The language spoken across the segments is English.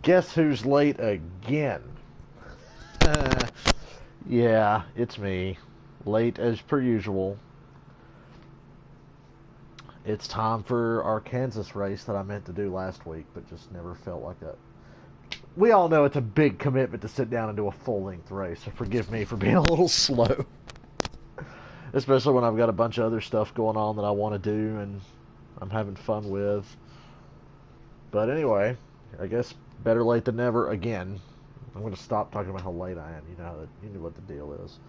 Guess who's late again? Yeah, it's me. Late as per usual. It's time for our Kansas race that I meant to do last week, but just never felt like that. We all know it's a big commitment to sit down and do a full-length race, so forgive me for being a little slow. Especially when I've got a bunch of other stuff going on that I want to do and I'm having fun with. But anyway, I guess better late than never again. I'm going to stop talking about how late I am. You know what the deal is.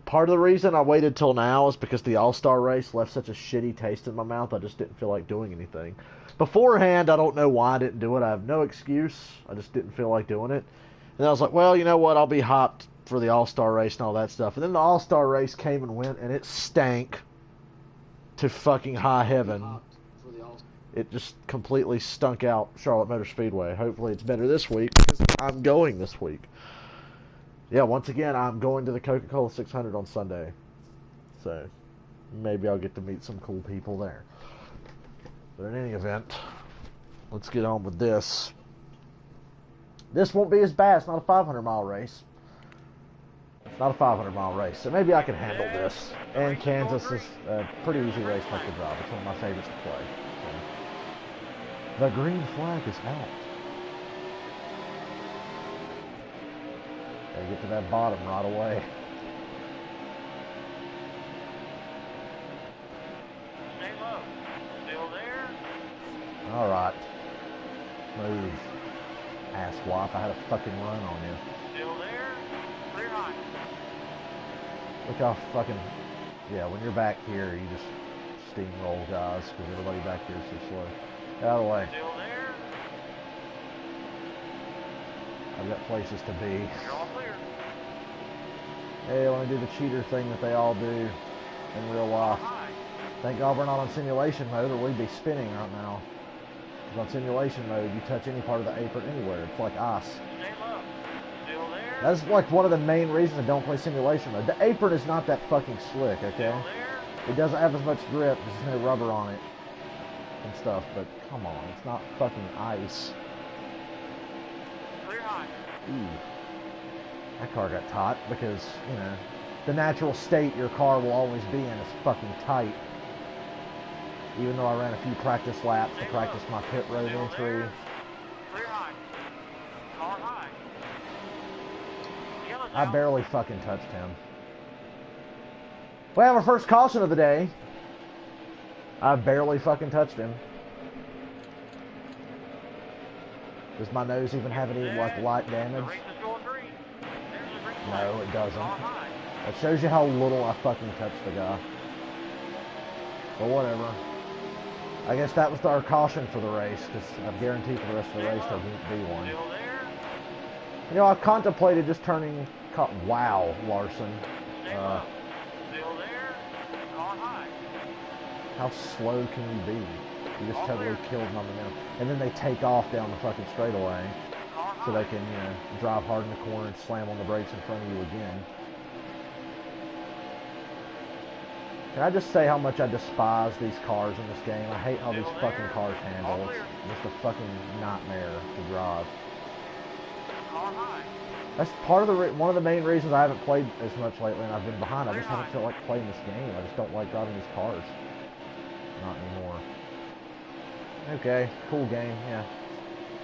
Part of the reason I waited till now is because the All-Star race left such a shitty taste in my mouth. I just didn't feel like doing anything. Beforehand, I don't know why I didn't do it. I have no excuse. I just didn't feel like doing it. And I was like, well, you know what? I'll be hopped for the All-Star race and all that stuff. And then the All-Star race came and went, and it stank to fucking high heaven. It just completely stunk out Charlotte Motor Speedway. Hopefully it's better this week because I'm going this week. Yeah, once again, I'm going to the Coca-Cola 600 on Sunday. So maybe I'll get to meet some cool people there. But in any event, let's get on with this. This won't be as bad. It's not a 500-mile race. It's not a 500-mile race, so maybe I can handle this. And Kansas is a pretty easy race to drive. It's one of my favorites to play. So. The green flag is out. Gotta get to that bottom right away. Stay low. Still there? Alright. Move. Asswipe. I had a fucking run on you. Still there? Clear high. Look how fucking... Yeah, when you're back here, you just steamroll guys, because everybody back here is so slow. Get out of the way. Still there? I've got places to be. You're all clear. Hey, I want to do the cheater thing that they all do in real life. Thank God we're not on simulation mode, or we'd be spinning right now. Because on simulation mode, you touch any part of the apron anywhere. It's like ice. Stay low. Still there? That's like one of the main reasons I don't play simulation mode. The apron is not that fucking slick, okay? Still there? It doesn't have as much grip. There's no rubber on it and stuff, but come on, it's not fucking ice. Clear high. Ooh. That car got taut because, you know, the natural state your car will always be in is fucking tight. Even though I ran a few practice laps to practice my pit road entry. Clear high. Car high. Yellow's I out. barely fucking touched him. We have our first caution of the day. I barely fucking touched him. Does my nose even have any, like, light The damage? race is going green. There's the green flag. No, it doesn't. Car high. That shows you how little I fucking touched the guy. But whatever. I guess that was our caution for the race, because I guarantee for the rest of the race there won't be one. Still there? You know, I contemplated just turning... Wow, Larson. Stay low. Still there? Car high. How slow can you be? You just All totally clear. killed my momentum. And then they take off down the fucking straightaway, Car high. so they can, you know, drive hard in the corner and slam on the brakes in front of you again. Can I just say how much I despise these cars in this game? I hate how these Still fucking there? cars handle. All It's clear. just a fucking nightmare to drive. Car high. That's part of one of the main reasons I haven't played as much lately, and I've been behind. I just haven't felt like playing this game. I just don't like driving these cars. Not anymore. Okay, cool game, yeah.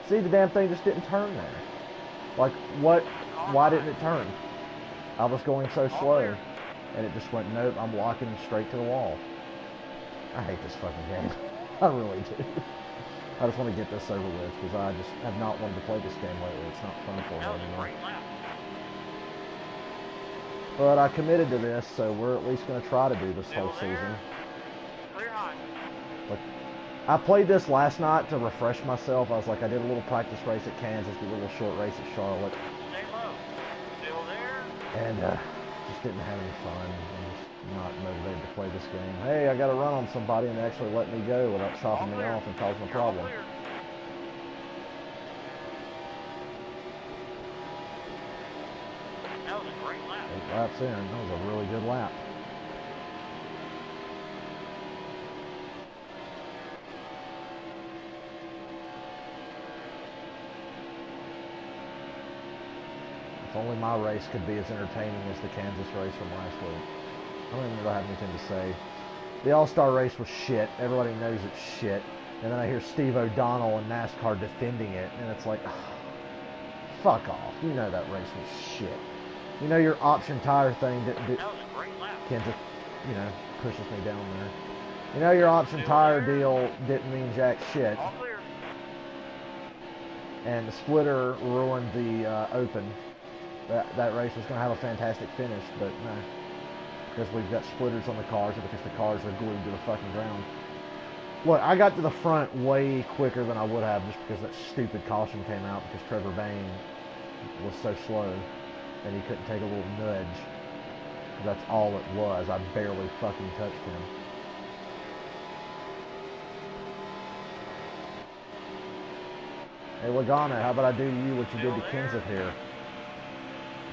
See, the damn thing just didn't turn there. Like, what? Why didn't it turn? I was going so slow. And it just went, nope, I'm walking straight to the wall. I hate this fucking game. I really do. I just want to get this over with, because I just have not wanted to play this game lately. It's not fun for me That was a anymore. great lap. But I committed to this, so we're at least going to try to do this Still whole there? season. Clear high. Like, I played this last night to refresh myself. I was like, I did a little practice race at Kansas, did a little short race at Charlotte, Stay low. Still there? and just didn't have any fun. I'm just not motivated to play this game. Hey, I got to run on somebody and they actually let me go without chopping me off and causing a You're all problem. clear. That was a great lap. 8 laps in, that was a really good lap. If only my race could be as entertaining as the Kansas race from last week. I don't even really have anything to say. The All-Star race was shit. Everybody knows it's shit. And then I hear Steve O'Donnell and NASCAR defending it, and it's like, oh, fuck off. You know that race was shit. You know your option tire thing didn't do... That was a great lap. Kendrick, you know, pushes me down there. You know your option tire deal didn't mean jack shit. All clear. And the splitter ruined the Open. That race was going to have a fantastic finish, but no. Because we've got splitters on the cars, or because the cars are glued to the fucking ground. Look, I got to the front way quicker than I would have just because that stupid caution came out because Trevor Bayne was so slow and he couldn't take a little nudge. That's all it was. I barely fucking touched him. Hey, Logano, how about I do to you what you did to Kenseth here?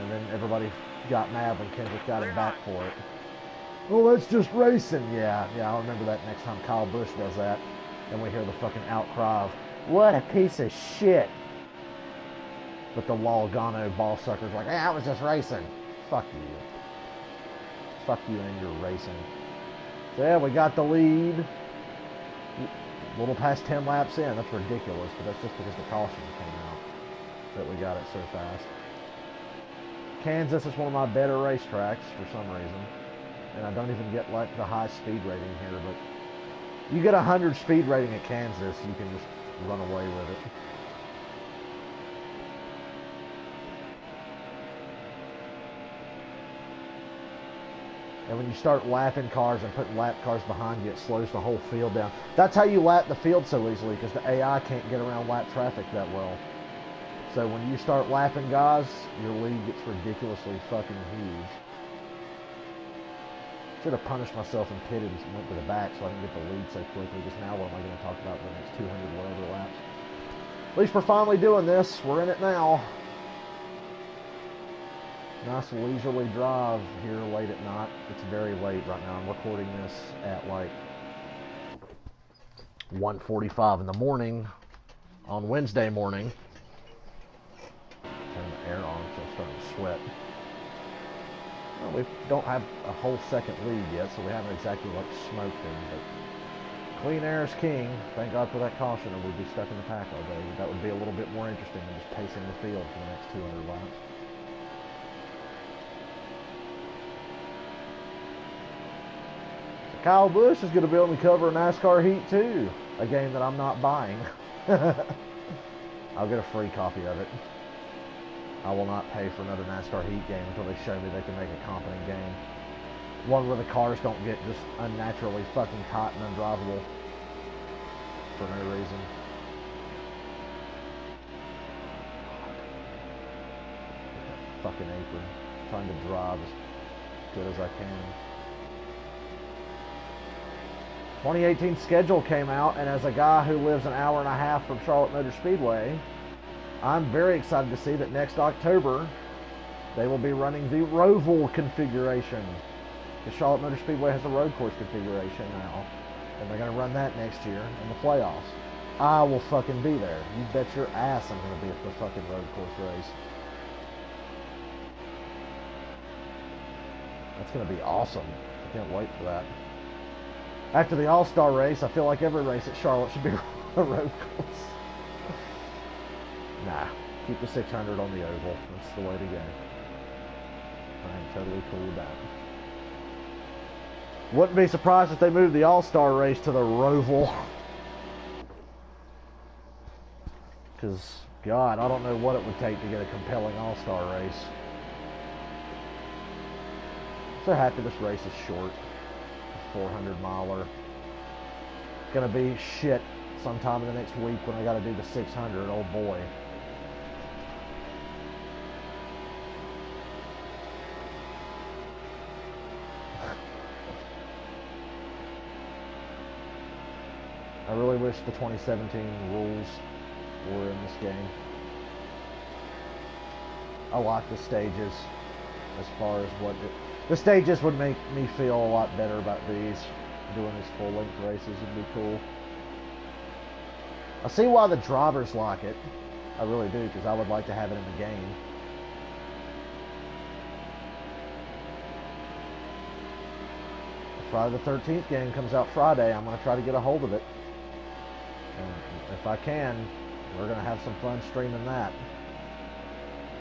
And then everybody got mad when Kenseth got him back for it. Oh, that's just racing. Yeah, I'll remember that next time Kyle Busch does that. And we hear the fucking outcry of, what a piece of shit. But the Logano ball sucker's like, hey, I was just racing. Fuck you. Fuck you and your racing. So yeah, we got the lead. A little past 10 laps in. That's ridiculous, but that's just because the caution came out that we got it so fast. Kansas is one of my better racetracks for some reason. And I don't even get like the high speed rating here, but you get 100 speed rating at Kansas, you can just run away with it. And when you start lapping cars and putting lap cars behind you, it slows the whole field down. That's how you lap the field so easily, because the AI can't get around lap traffic that well. So when you start lapping guys, your lead gets ridiculously fucking huge. Should have punished myself and pitted and went to the back so I didn't get the lead so quickly, because now what am I going to talk about for the next 200 whatever laps? At least we're finally doing this. We're in it now. Nice leisurely drive here late at night. It's very late right now. I'm recording this at like 1:45 in the morning on Wednesday morning. Turn the air on so I'm starting to sweat. Well, we don't have a whole second lead yet, so we haven't exactly like smoked him, but clean air is king. Thank God for that caution, or we'd be stuck in the pack all day. That would be a little bit more interesting than just pacing the field for the next 200 laps. Kyle Busch is going to be on the cover of NASCAR Heat 2, a game that I'm not buying. I'll get a free copy of it. I will not pay for another NASCAR Heat game until they show me they can make a competent game. One where the cars don't get just unnaturally fucking tight and undrivable for no reason. Fucking apron. Trying to drive as good as I can. 2018 schedule came out, and as a guy who lives an hour and a half from Charlotte Motor Speedway, I'm very excited to see that next October they will be running the Roval configuration. The Charlotte Motor Speedway has a road course configuration now, and they're going to run that next year in the playoffs. I will fucking be there. You bet your ass I'm going to be at the fucking road course race. That's going to be awesome. I can't wait for that. After the All-Star race, I feel like every race at Charlotte should be a road course. Nah, keep the 600 on the oval. That's the way to go. I'm totally cool with that. Wouldn't be surprised if they moved the All-Star race to the Roval. Because, God, I don't know what it would take to get a compelling All-Star race. So happy this race is short. 400 miler. It's gonna be shit sometime in the next week when I gotta do the 600. Oh boy. I really wish the 2017 rules were in this game. I like the stages as far as what the stages would make me feel a lot better about these. Doing these full-length races would be cool. I see why the drivers like it. I really do, because I would like to have it in the game. Friday the 13th game comes out Friday. I'm going to try to get a hold of it. And if I can, we're going to have some fun streaming that.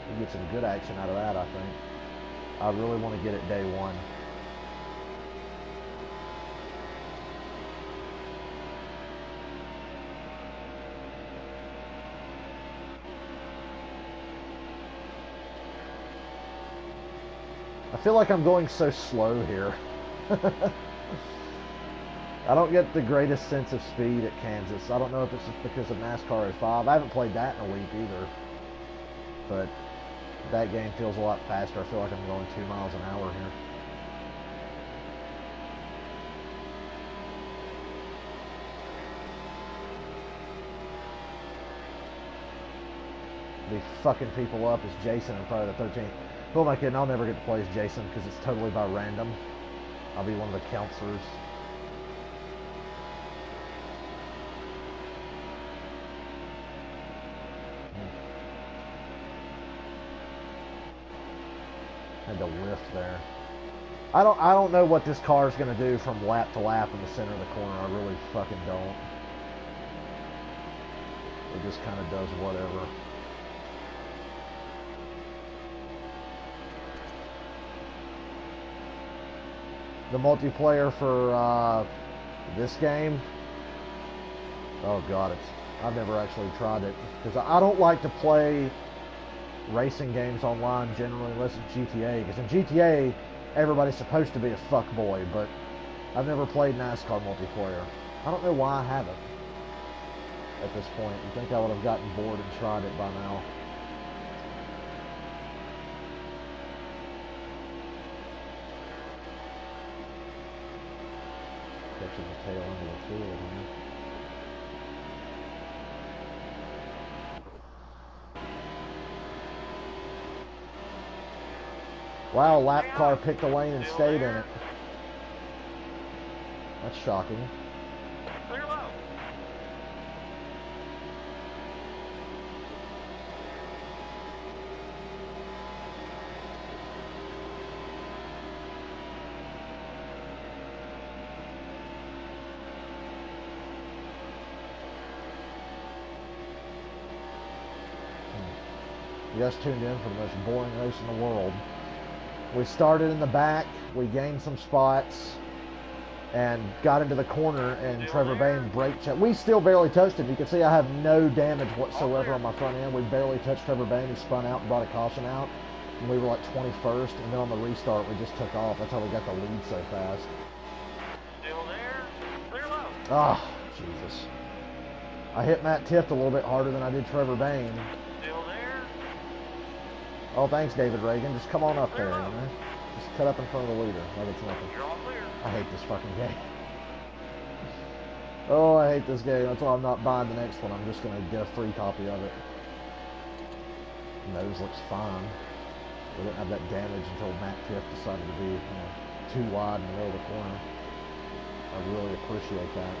We'll get some good action out of that, I think. I really want to get it day one. I feel like I'm going so slow here. I don't get the greatest sense of speed at Kansas. I don't know if it's just because of NASCAR 05. I haven't played that in a week either. But that game feels a lot faster. I feel like I'm going 2 miles an hour here. Be fucking people up as Jason in Friday the 13th. Who am I kidding? I'll never get to play as Jason because it's totally by random. I'll be one of the counselors. Had to lift there. I don't know what this car is going to do from lap to lap in the center of the corner. I really fucking don't. It just kind of does whatever. The multiplayer for this game, oh god, I've never actually tried it because I don't like to play racing games online generally unless it's GTA, because in GTA everybody's supposed to be a fuckboy, but I've never played NASCAR multiplayer. I don't know why I haven't at this point. You'd think I would have gotten bored and tried it by now. Catching the tail end of the field here. Wow, lap car picked a lane and stayed in it. That's shocking. Clear low. You guys tuned in for the most boring race in the world. We started in the back, we gained some spots, and got into the corner, and Trevor Bayne brake checked. We still barely touched him. You can see I have no damage whatsoever on my front end. We barely touched Trevor Bayne. He spun out and brought a caution out, and we were like 21st, and then on the restart we just took off. That's how we got the lead so fast. Still there. Clear low. Ah, Jesus. I hit Matt Tift a little bit harder than I did Trevor Bayne. Still there. Oh, thanks, David Reagan. Just come on up there, you know? Just cut up in front of the leader like it's nothing. You're all clear. I hate this fucking game. Oh, I hate this game. That's why I'm not buying the next one. I'm just going to get a free copy of it. Nose looks fine. We didn't have that damage until Matt Tift decided to be, too wide in the middle of the corner. I really appreciate that,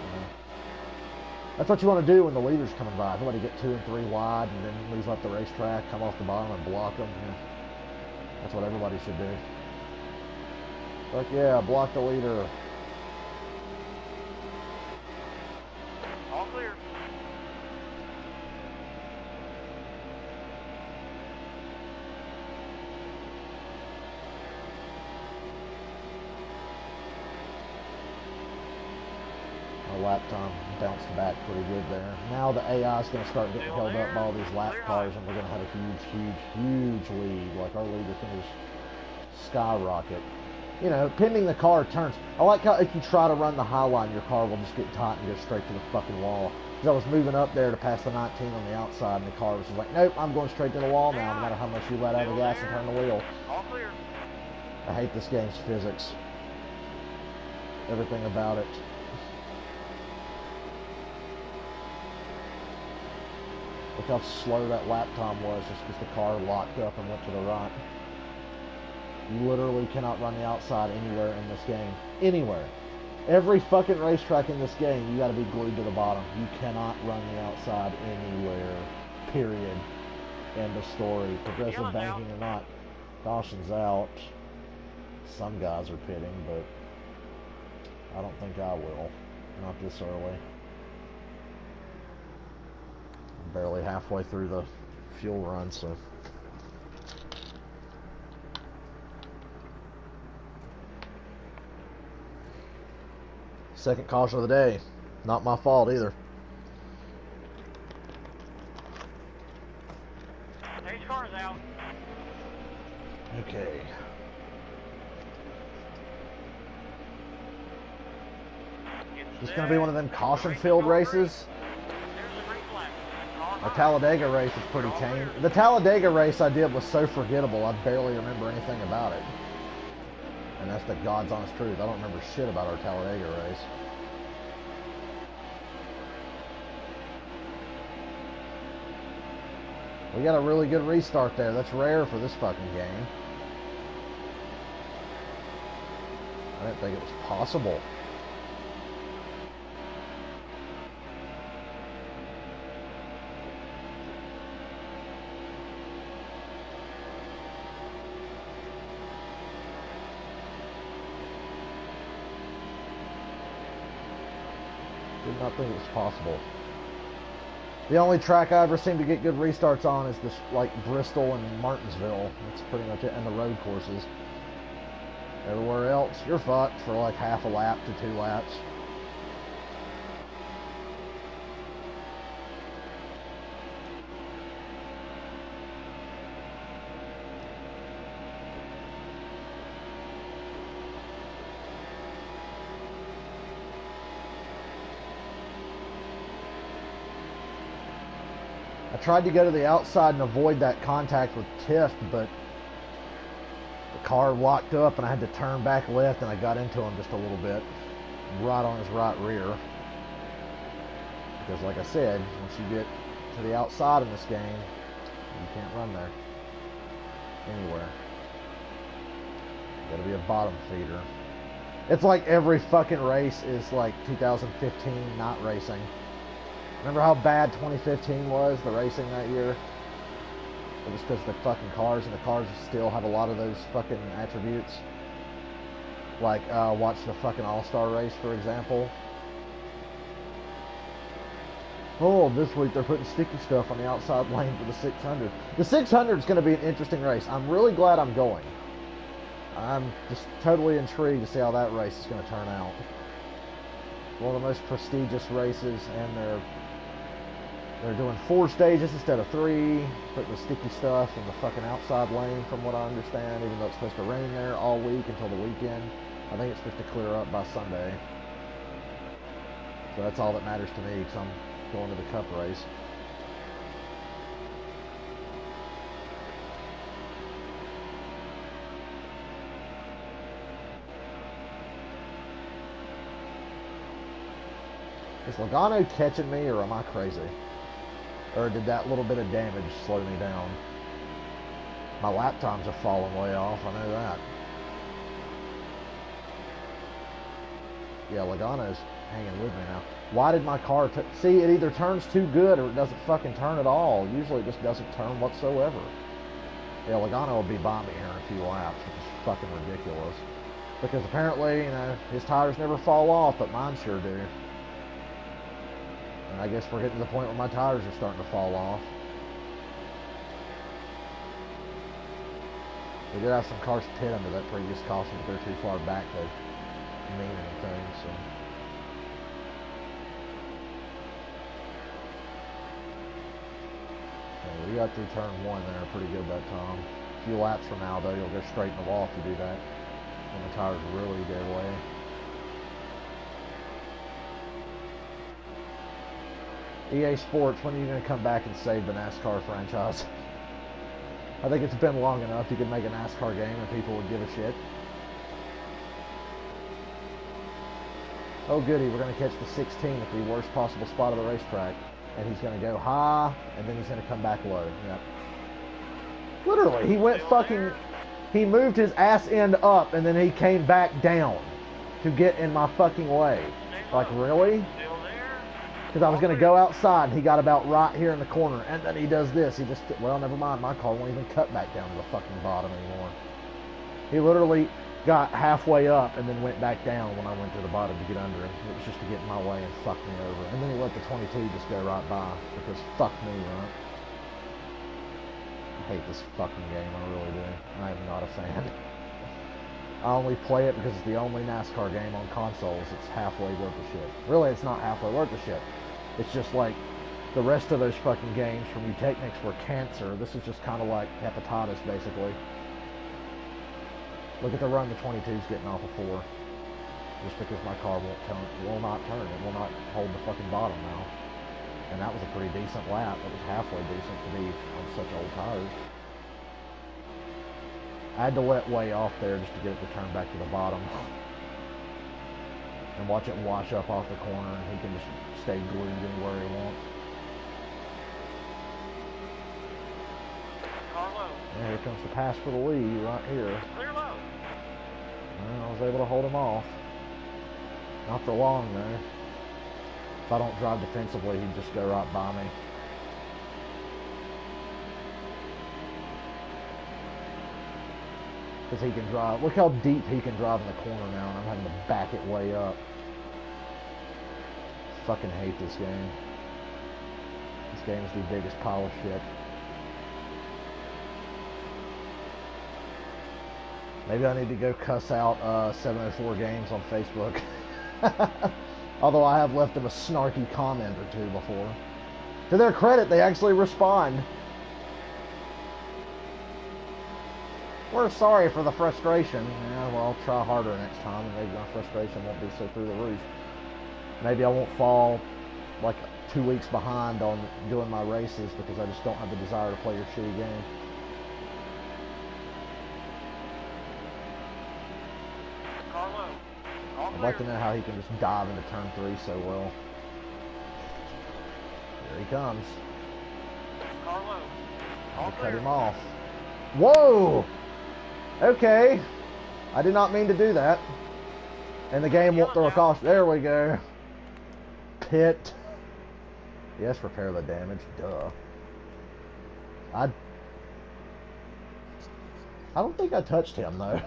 That's what you want to do when the leader's coming by. You want to get 2 and 3 wide and then move up the racetrack, come off the bottom and block them. That's what everybody should do. But yeah, block the leader. All clear. My lap time bounced back pretty good there. Now the AI is going to start getting held up by all these lap cars, and we're going to have a huge lead. Like, our lead is going to skyrocket. Pending the car turns. I like how if you try to run the high line, your car will just get tight and go straight to the fucking wall. Because I was moving up there to pass the 19 on the outside, and the car was just like, nope, I'm going straight to the wall now, no matter how much you let out of the gas and turn the wheel. All clear. I hate this game's physics. Everything about it. Look how slow that lap time was just because the car locked up and went to the right. You literally cannot run the outside anywhere in this game. Anywhere. Every fucking racetrack in this game, you gotta be glued to the bottom. You cannot run the outside anywhere. Period. End of story. Progressive banking or not. Caution's out. Some guys are pitting, but I don't think I will. Not this early. I'm barely halfway through the fuel run, so. Second caution of the day. Not my fault either. Pace car's out. Okay. Just gonna be one of them caution-filled races. There's a green flag. The Talladega race is pretty tame. The Talladega race I did was so forgettable, I barely remember anything about it. And that's the God's honest truth. I don't remember shit about our Talladega race. We got a really good restart there. That's rare for this fucking game. I didn't think it was possible. Did not think it was possible. The only track I ever seem to get good restarts on is this, like Bristol and Martinsville. That's pretty much it, and the road courses. Everywhere else, you're fucked for like half a lap to 2 laps. I tried to go to the outside and avoid that contact with Tiff, but the car locked up and I had to turn back left and I got into him just a little bit, right on his right rear. Because like I said, once you get to the outside in this game, you can't run there anywhere. You gotta be a bottom feeder. It's like every fucking race is like 2015 not racing. Remember how bad 2015 was, the racing that year? It was because the fucking cars, and the cars still have a lot of those fucking attributes. Like, watch the fucking All-Star race, for example. Oh, this week they're putting sticky stuff on the outside lane for the 600. The 600 is going to be an interesting race. I'm really glad I'm going. I'm just totally intrigued to see how that race is going to turn out. One of the most prestigious races, and they're doing 4 stages instead of 3, putting the sticky stuff in the fucking outside lane from what I understand, even though it's supposed to rain there all week until the weekend. I think it's supposed to clear up by Sunday. So that's all that matters to me, because I'm going to the Cup race. Is Logano catching me, or am I crazy? Or did that little bit of damage slow me down? My lap times have fallen way off, I know that. Yeah, Logano's hanging with me now. Why did my car... See, it either turns too good or it doesn't fucking turn at all. Usually it just doesn't turn whatsoever. Yeah, Logano will be by me here in a few laps, which is fucking ridiculous. Because apparently, you know, his tires never fall off, but mine sure do. And I guess we're getting to the point where my tires are starting to fall off. We did have some cars pit under that previous caution, but they're too far back to mean anything, so. Okay, we got through turn 1 there pretty good that time. A few laps from now, though, you'll go straight in the wall if you do that. When the tires really get away. EA Sports, when are you going to come back and save the NASCAR franchise? I think it's been long enough you could make a NASCAR game and people would give a shit. Oh goody, we're going to catch the 16 at the worst possible spot of the racetrack. And he's going to go high, and then he's going to come back low. Yep. Literally, he went fucking... He moved his ass end up, and then he came back down to get in my fucking way. Like, really? Because I was going to go outside, and he got about right here in the corner, and then he does this. He just, well, never mind, my car won't even cut back down to the fucking bottom anymore. He literally, got halfway up and then went back down when I went to the bottom to get under him. It was just to get in my way and fuck me over. And then he let the 22 just go right by because fuck me, right? I hate this fucking game, I really do. I am not a fan. I only play it because it's the only NASCAR game on consoles that's halfway worth of shit. Really, it's not halfway worth of shit. It's just like the rest of those fucking games from you Technics were cancer. This is just kind of like hepatitis, basically. Look at the run the 22's getting off of 4. Just because my car will not turn. It will not hold the fucking bottom now. And that was a pretty decent lap. It was halfway decent to be on such old tires. I had to let way off there just to get it to turn back to the bottom. And watch it wash up off the corner and he can just stay glued anywhere he wants. And here comes the pass for the lead right here. Clear low. Well, I was able to hold him off. Not for long though. If I don't drive defensively, he'd just go right by me. Because he can drive. Look how deep he can drive in the corner now, and I'm having to back it way up. Fucking hate this game. This game is the biggest pile of shit. Maybe I need to go cuss out 704 Games on Facebook. Although I have left them a snarky comment or two before. To their credit, they actually respond. We're sorry for the frustration. Yeah, well, I'll try harder next time, and maybe my frustration won't be so through the roof. Maybe I won't fall like 2 weeks behind on doing my races because I just don't have the desire to play your shitty game. I'd like to know how he can just dive into turn 3 so well. Here he comes. I'll cut him off. Whoa! Okay. I did not mean to do that. And the game won't throw a caution. There we go. Pit. Yes, repair the damage. Duh. I don't think I touched him though.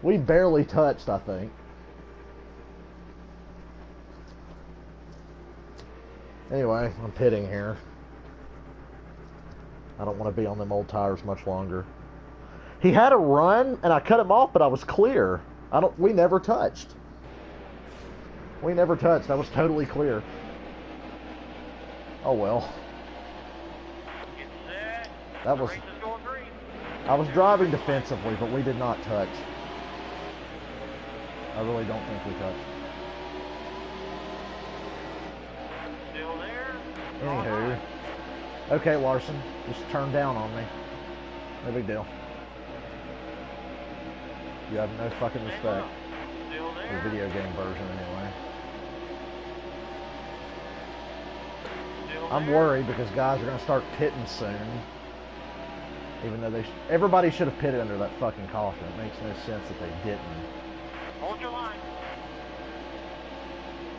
We barely touched, I think. Anyway, I'm pitting here. I don't want to be on them old tires much longer. He had a run, and I cut him off, but I was clear. We never touched. We never touched. I was totally clear. Oh well. That was... I was driving defensively, but we did not touch. I really don't think we touched. Still there. Anywho. Okay, Larson. Just turn down on me. No big deal. You have no fucking respect. Still The there. video game version, anyway. Still I'm there. worried because guys are going to start pitting soon. Even though everybody should have pitted under that fucking caution. It makes no sense that they didn't. Hold your line.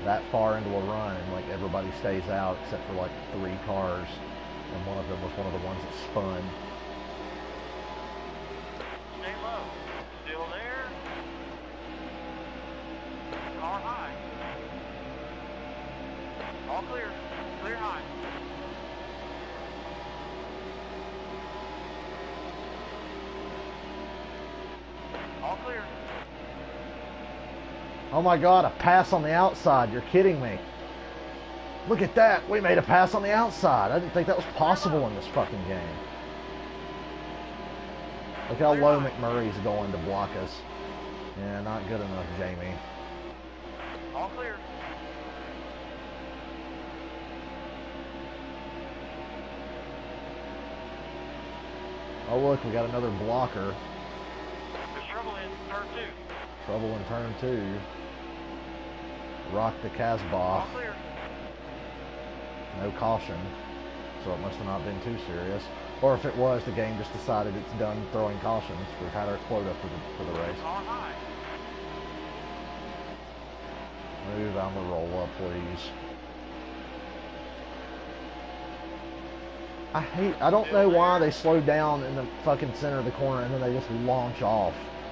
That far into a run, and like everybody stays out except for like 3 cars, and one of them was one of the ones that spun. Stay low. Still there. Car high. All clear. Clear high. All clear. Oh my god, a pass on the outside. You're kidding me. Look at that. We made a pass on the outside. I didn't think that was possible in this fucking game. Look how low McMurray's going to block us. Yeah, not good enough, Jamie. All clear. Oh look, we got another blocker. There's trouble in turn 2. Trouble in turn 2. Rock the Casbah. All clear. No caution. So it must have not been too serious. Or if it was, the game just decided it's done throwing cautions. We've had our quota for the race. Car high. Move on the roll up, please. I don't know why they slow down in the fucking center of the corner and then they just launch off.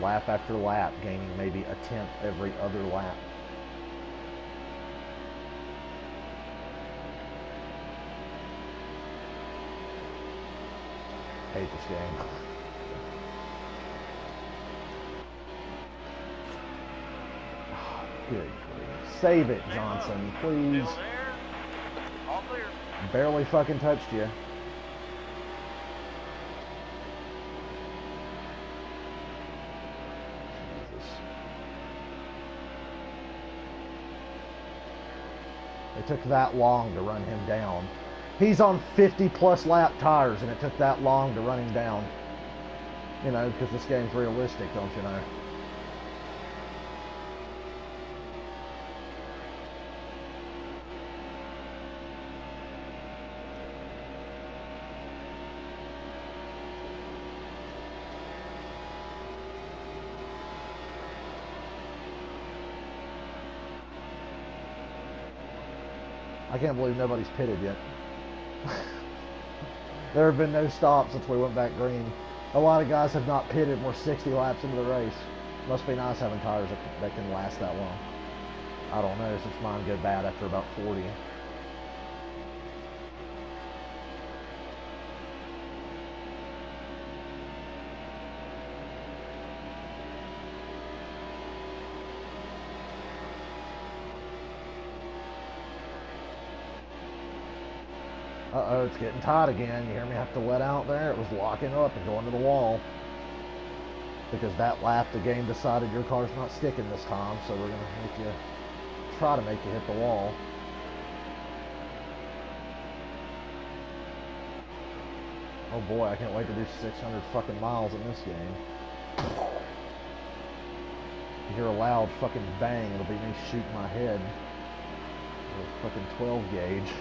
lap after lap, gaining maybe a tenth every other lap. Hate this game. Good grief. Save it, Johnson, please. Still there. All clear. Barely fucking touched you. Jesus. It took that long to run him down. He's on 50 plus lap tires and it took that long to run him down. You know, because this game's realistic, don't you know? I can't believe nobody's pitted yet. There have been no stops since we went back green. A lot of guys have not pitted and we're 60 laps into the race. Must be nice having tires that can last that long. I don't know, since mine go bad after about 40. Uh-oh, it's getting tight again. You hear me have to let out there? It was locking up and going to the wall. Because that lap, the game decided your car's not sticking this time, so we're going to try to make you hit the wall. Oh boy, I can't wait to do 600 fucking miles in this game. You hear a loud fucking bang, it'll be me shooting my head. With a fucking 12 gauge.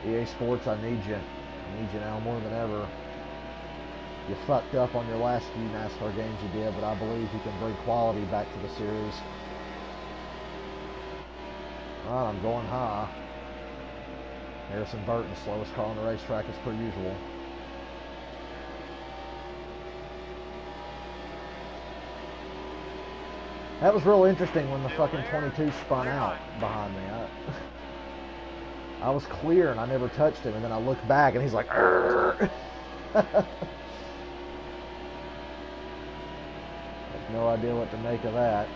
EA Sports, I need you. I need you now more than ever. You fucked up on your last few NASCAR games you did, but I believe you can bring quality back to the series. Alright, I'm going high. Harrison Burton, slowest car on the racetrack as per usual. That was real interesting when the fucking 22 spun out behind me. I was clear and I never touched him, and then I looked back and he's like, "Arr!" I have no idea what to make of that.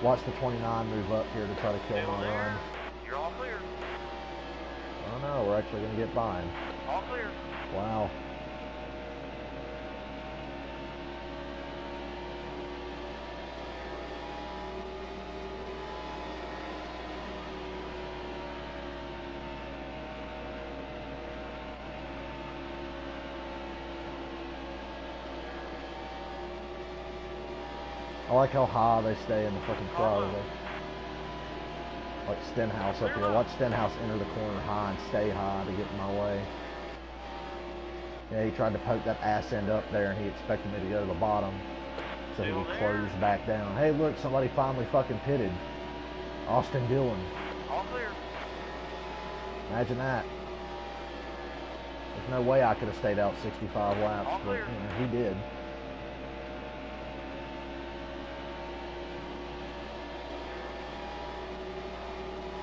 Watch the 29 move up here to try to kill my run. You're all clear. Oh no, we're actually going to get by him. All clear. Wow. I like how high they stay in the fucking throttle. Like Stenhouse up here. Watch Stenhouse enter the corner high and stay high to get in my way. Yeah, he tried to poke that ass end up there and he expected me to go to the bottom so he could close back down. Hey, look, somebody finally fucking pitted. Austin Dillon. All clear. Imagine that. There's no way I could have stayed out 65 laps, but you know, he did.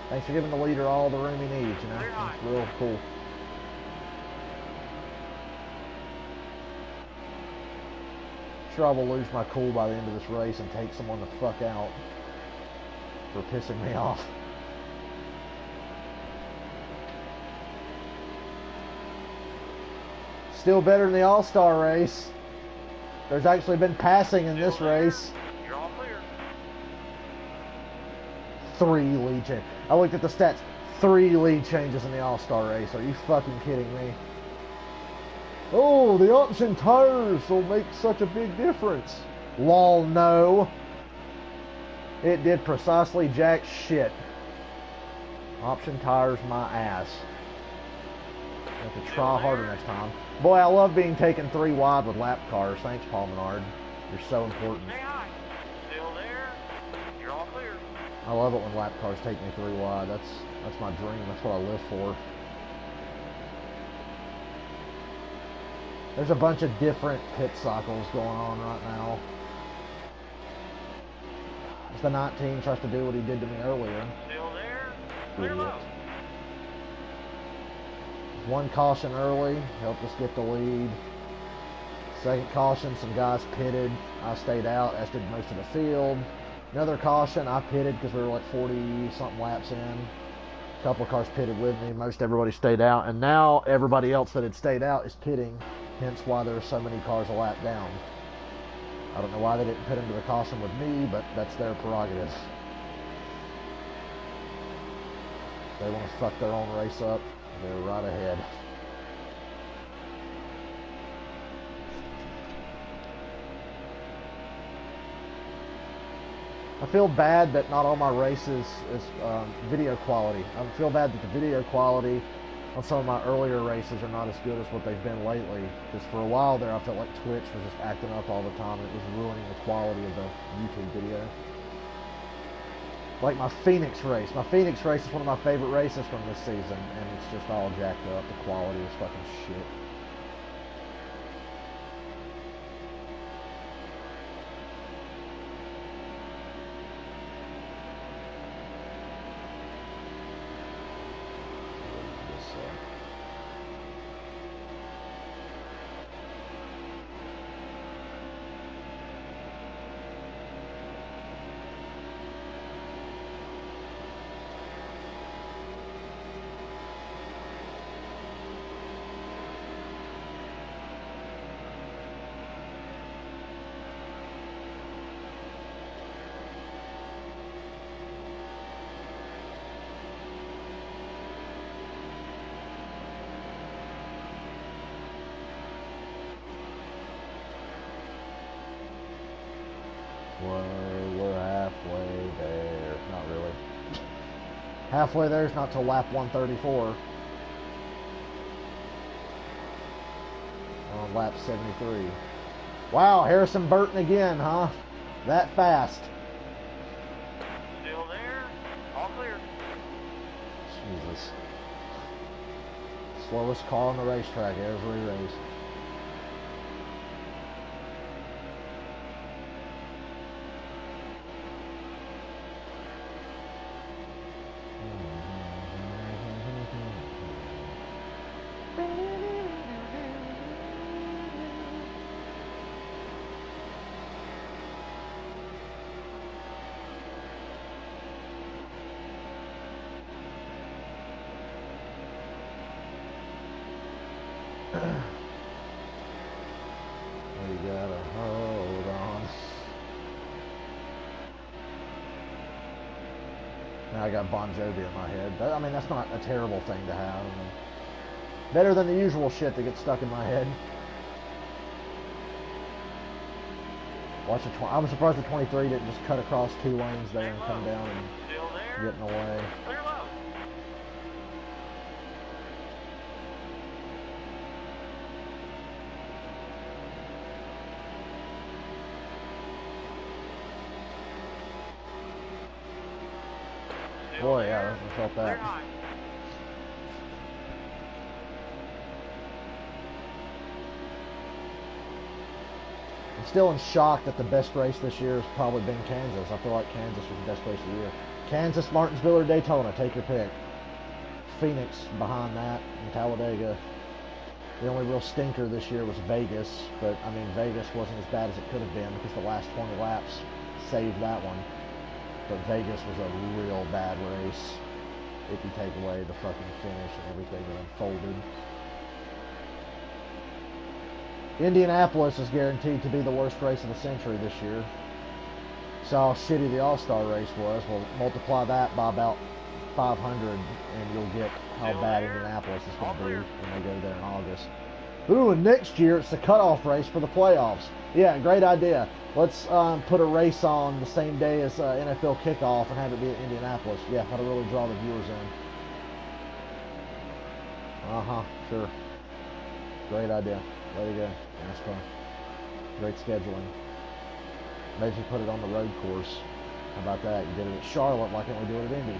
Thanks for giving the leader all the room he needs, you know. It's real cool. Sure, I will lose my cool by the end of this race and take someone the fuck out for pissing me off. Still better than the All-Star race. There's actually been passing in this race. You're all clear. 3 lead changes. I looked at the stats. 3 lead changes in the All-Star race. Are you fucking kidding me? Oh, the option tires will make such a big difference. Lol, no. It did precisely jack shit. Option tires my ass. I have to try harder next time. Boy, I love being taken 3 wide with lap cars. Thanks, Paul Menard. You're so important. Stay high. Still there. You're all clear. I love it when lap cars take me 3 wide. That's my dream. That's what I live for. There's a bunch of different pit cycles going on right now. As the 19 tries to do what he did to me earlier. Still there. Clear low. One caution early, helped us get the lead. Second caution, some guys pitted. I stayed out, as did most of the field. Another caution, I pitted because we were like 40-something laps in. A couple of cars pitted with me. Most everybody stayed out. And now everybody else that had stayed out is pitting. Hence why there are so many cars a lap down. I don't know why they didn't pit into the caution with me, but that's their prerogative. They want to fuck their own race up. They're right ahead. I feel bad that not all my races is video quality. I feel bad that the video quality on some of my earlier races are not as good as what they've been lately. Because for a while there, I felt like Twitch was just acting up all the time, and it was ruining the quality of the YouTube video. Like my Phoenix race. My Phoenix race is one of my favorite races from this season, and it's just all jacked up. The quality is fucking shit. We're halfway there. Not really. Halfway there is not till lap 134. On lap 73. Wow, Harrison Burton again, huh? That fast. Still there. All clear. Jesus. Slowest car on the racetrack every race. We gotta hold on. Now I got Bon Jovi in my head. I mean, that's not a terrible thing to have. I mean, better than the usual shit that gets stuck in my head. Watch the I'm surprised the 23 didn't just cut across 2 lanes there and come down and get in the way. Clear low. Boy, yeah, I felt that. I'm still in shock that the best race this year has probably been Kansas. I feel like Kansas was the best race of the year. Kansas, Martinsville, or Daytona, take your pick. Phoenix behind that, and Talladega. The only real stinker this year was Vegas, but I mean Vegas wasn't as bad as it could have been because the last 20 laps saved that one. But Vegas was a real bad race if you take away the fucking finish and everything that unfolded. Indianapolis is guaranteed to be the worst race of the century this year. Saw how shitty the All-Star race was. Well, multiply that by about 500 and you'll get how bad Indianapolis is going to be when they go there in August. Ooh, and next year it's the cutoff race for the playoffs. Yeah, great idea. Let's put a race on the same day as NFL kickoff and have it be at Indianapolis. Yeah, that'll really draw the viewers in. Sure. Great idea. There you go. NASCAR. Great scheduling. Maybe put it on the road course. How about that? You did it at Charlotte. Why can't we do it at Indy?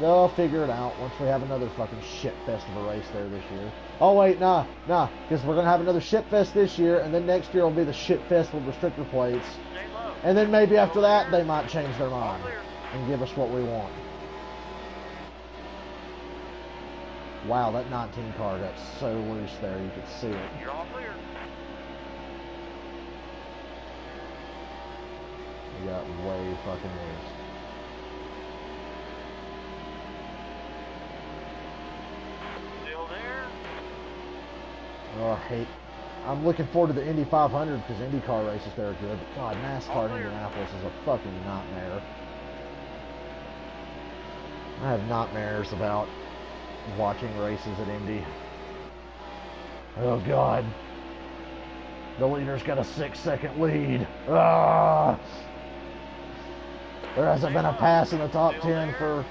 They'll figure it out once we have another fucking shit fest of a race there this year. Oh wait, nah, because we're gonna have another shit fest this year, and then next year will be the shit fest with restrictor plates. Stay low. And then maybe Still after that, there. they might change their All mind clear. and give us what we want. Wow, that 19 car got so loose there, you could see it. You're all clear. It got way fucking loose. Still there. Oh, I'm looking forward to the Indy 500 because IndyCar races there are good. But God, NASCAR in Indianapolis is a fucking nightmare. I have nightmares about watching races at Indy. Oh God. The leader's got a 6-second lead. Ah! There hasn't been a pass in the top 10 for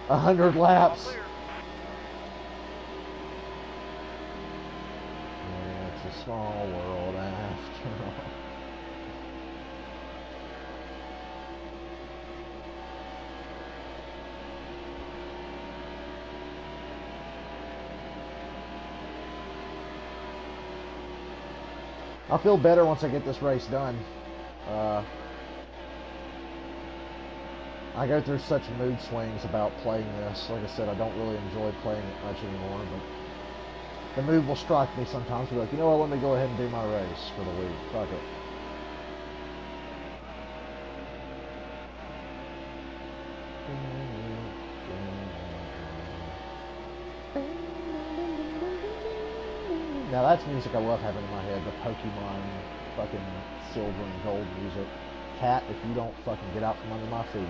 100 All laps. clear. It's a small world after all. I'll feel better once I get this race done. I go through such mood swings about playing this. Like I said, I don't really enjoy playing it much anymore, but the mood will strike me sometimes. Be like, you know what, let me go ahead and do my race for the week. Fuck it. Now that's music I love having in my head, the Pokemon fucking silver and gold music. Cat, if you don't fucking get out from under my feet.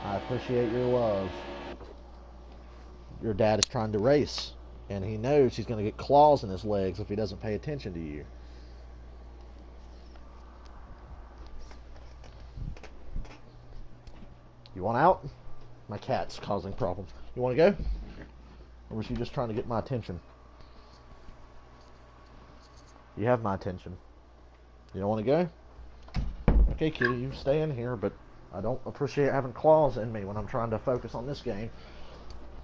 I appreciate your love. Your dad is trying to race, and he knows he's going to get claws in his legs if he doesn't pay attention to you. You want out? My cat's causing problems. You want to go? Or was you just trying to get my attention? You have my attention. You don't want to go? Okay, kitty, you stay in here, but I don't appreciate having claws in me when I'm trying to focus on this game.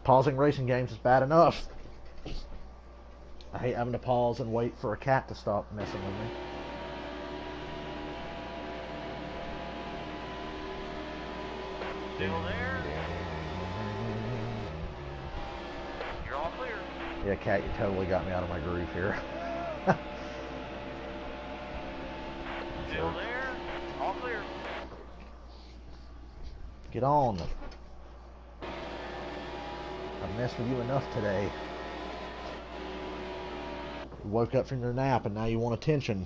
Pausing racing games is bad enough. I hate having to pause and wait for a cat to stop messing with me. Still there. You're all clear. Yeah, cat, you totally got me out of my groove here. Still there. All clear. Get on. I've messed with you enough today. You woke up from your nap and now you want attention.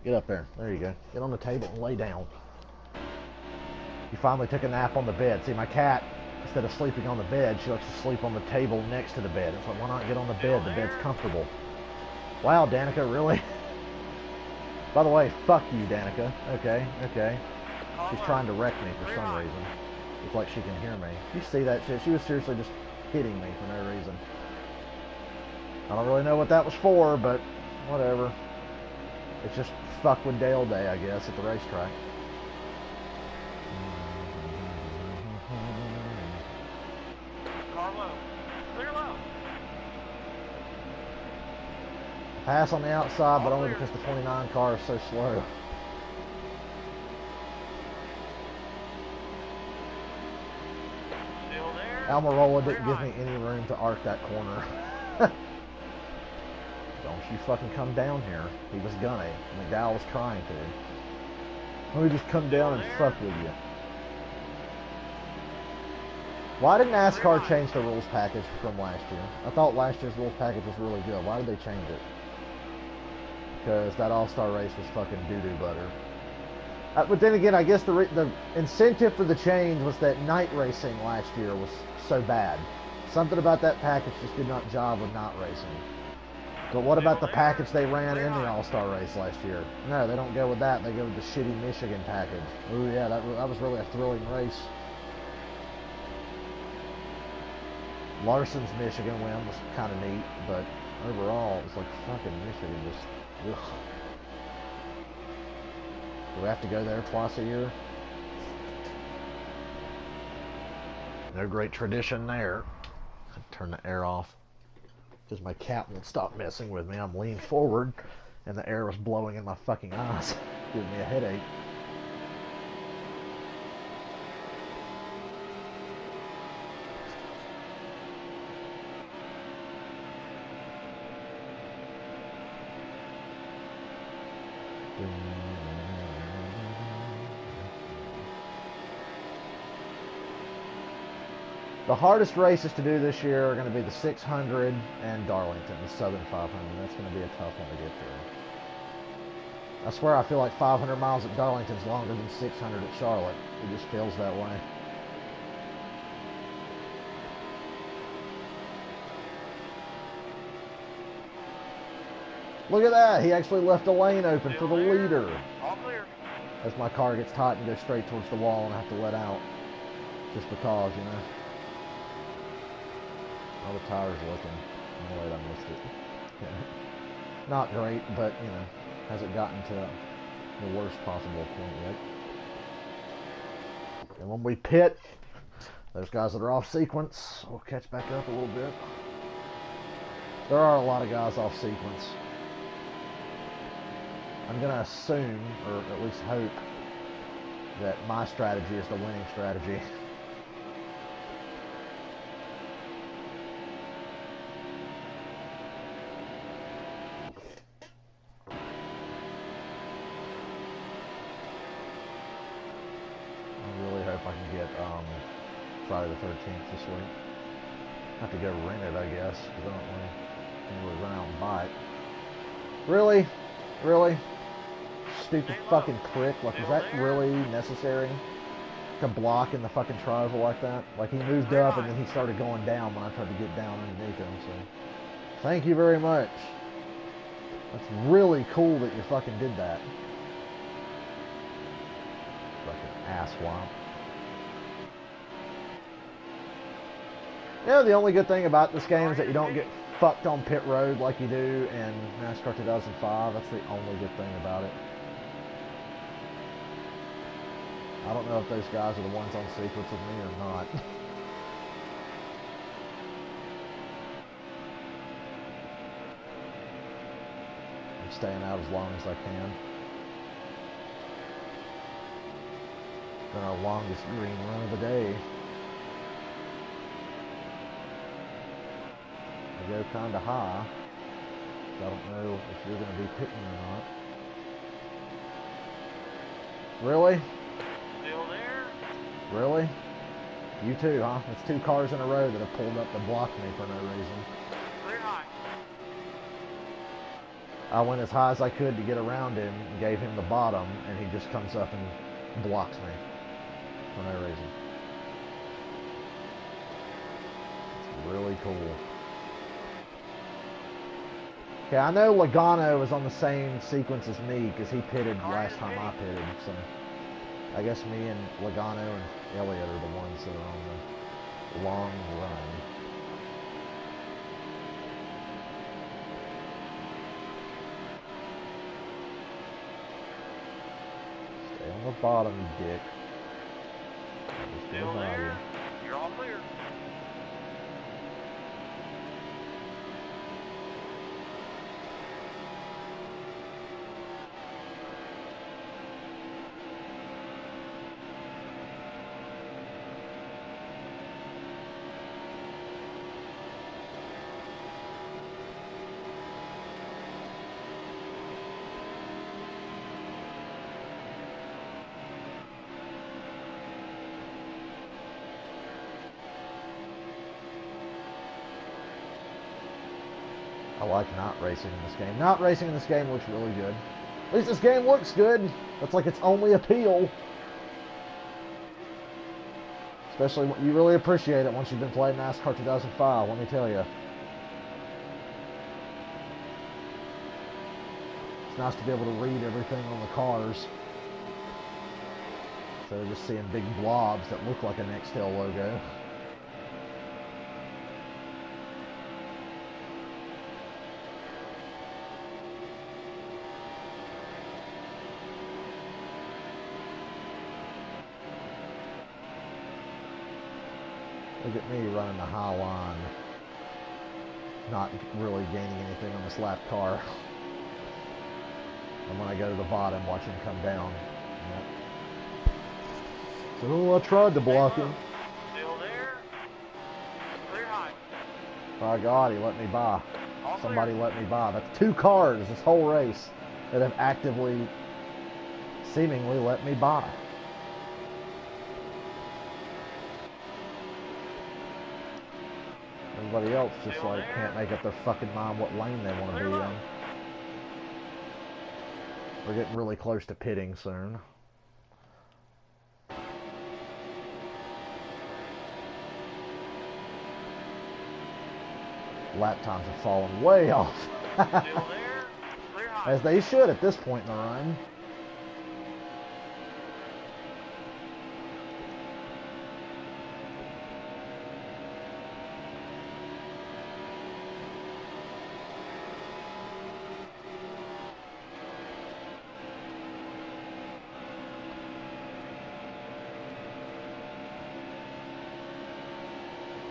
Get up there. There you go. Get on the table and lay down. You finally took a nap on the bed. See, my cat, instead of sleeping on the bed, she likes to sleep on the table next to the bed. It's like, why not get on the bed? The bed's comfortable. Wow, Danica, really? By the way, fuck you, Danica. Okay. She's trying to wreck me for some reason. It's like she can hear me. You see that shit? She was seriously just hitting me for no reason. I don't really know what that was for, but whatever. It's just fuck with Dale Day, I guess, at the racetrack. Car low. Clear low. Pass on the outside, but only because the 29 car is so slow. Still there. Almirola didn't give me any room to arc that corner. Don't you fucking come down here. He was gonna. McDowell was trying to. Let me just come down and fuck with you. Why did NASCAR change the rules package from last year? I thought last year's rules package was really good. Why did they change it? Because that all-star race was fucking doo-doo butter. But then again, I guess the incentive for the change was that night racing last year was so bad. Something about that package just did not jive with night racing. But what about the package they ran in the all-star race last year? No, they don't go with that. They go with the shitty Michigan package. Oh yeah, that was really a thrilling race. Larson's Michigan win was kind of neat, but overall, it was like fucking Michigan just, ugh. Do we have to go there twice a year? No great tradition there. Turn the air off because my cat won't stop messing with me. I'm leaning forward and the air was blowing in my fucking eyes, giving me a headache. The hardest races to do this year are going to be the 600 and Darlington, the Southern 500. That's going to be a tough one to get through. I swear I feel like 500 miles at Darlington is longer than 600 at Charlotte. It just feels that way. Look at that. He actually left a lane open for the leader. All clear. As my car gets hot and goes straight towards the wall and I have to let out. Just because, you know. All the tires looking. Oh, wait, I missed it. Not great, but, you know, hasn't gotten to the worst possible point yet. And when we pit, those guys that are off sequence will catch back up a little bit. There are a lot of guys off sequence. I'm going to assume, or at least hope, that my strategy is the winning strategy. Friday the 13th this week. Have to go rent it, I guess, because I don't really run out and buy it. Really? Really? Stupid fucking prick. Like, is that really necessary to block in the fucking tri-oval like that? Like, he moved up and then he started going down when I tried to get down underneath him, so. Thank you very much. That's really cool that you fucking did that. Fucking asswap. You know, the only good thing about this game is that you don't get fucked on pit road like you do in NASCAR 2005. That's the only good thing about it. I don't know if those guys are the ones on sequence with me or not. I'm staying out as long as I can. Been our longest green run of the day. I go kind of high, so I don't know if you're going to be pitting or not. Really? Still there? Really? You too, huh? It's 2 cars in a row that have pulled up to block me for no reason. Clear high. I went as high as I could to get around him, and gave him the bottom, and he just comes up and blocks me for no reason. It's really cool. Okay, I know Logano was on the same sequence as me because he pitted last time I pitted, so I guess me and Logano and Elliott are the ones that are on the long run. Stay on the bottom, you dick. Still there? You're all clear. I like not racing in this game. Not racing in this game looks really good. At least this game looks good. That's like its only appeal. Especially when you really appreciate it once you've been playing NASCAR 2005, let me tell you. It's nice to be able to read everything on the cars. Instead of just seeing big blobs that look like a Nextel logo. Look at me running the high line. Not really gaining anything on this lap car. And when I go to the bottom, watch him come down. Yep. So I tried to block him. Still there. Clear high. By God, he let me by. All Somebody clear. let me by. That's 2 cars this whole race that have actively, seemingly let me by. Everybody else just Still like there. can't make up their fucking mind what lane they want to be in. We're getting really close to pitting soon. Lap times have fallen way off. Still there. Clear high. As they should at this point in the run.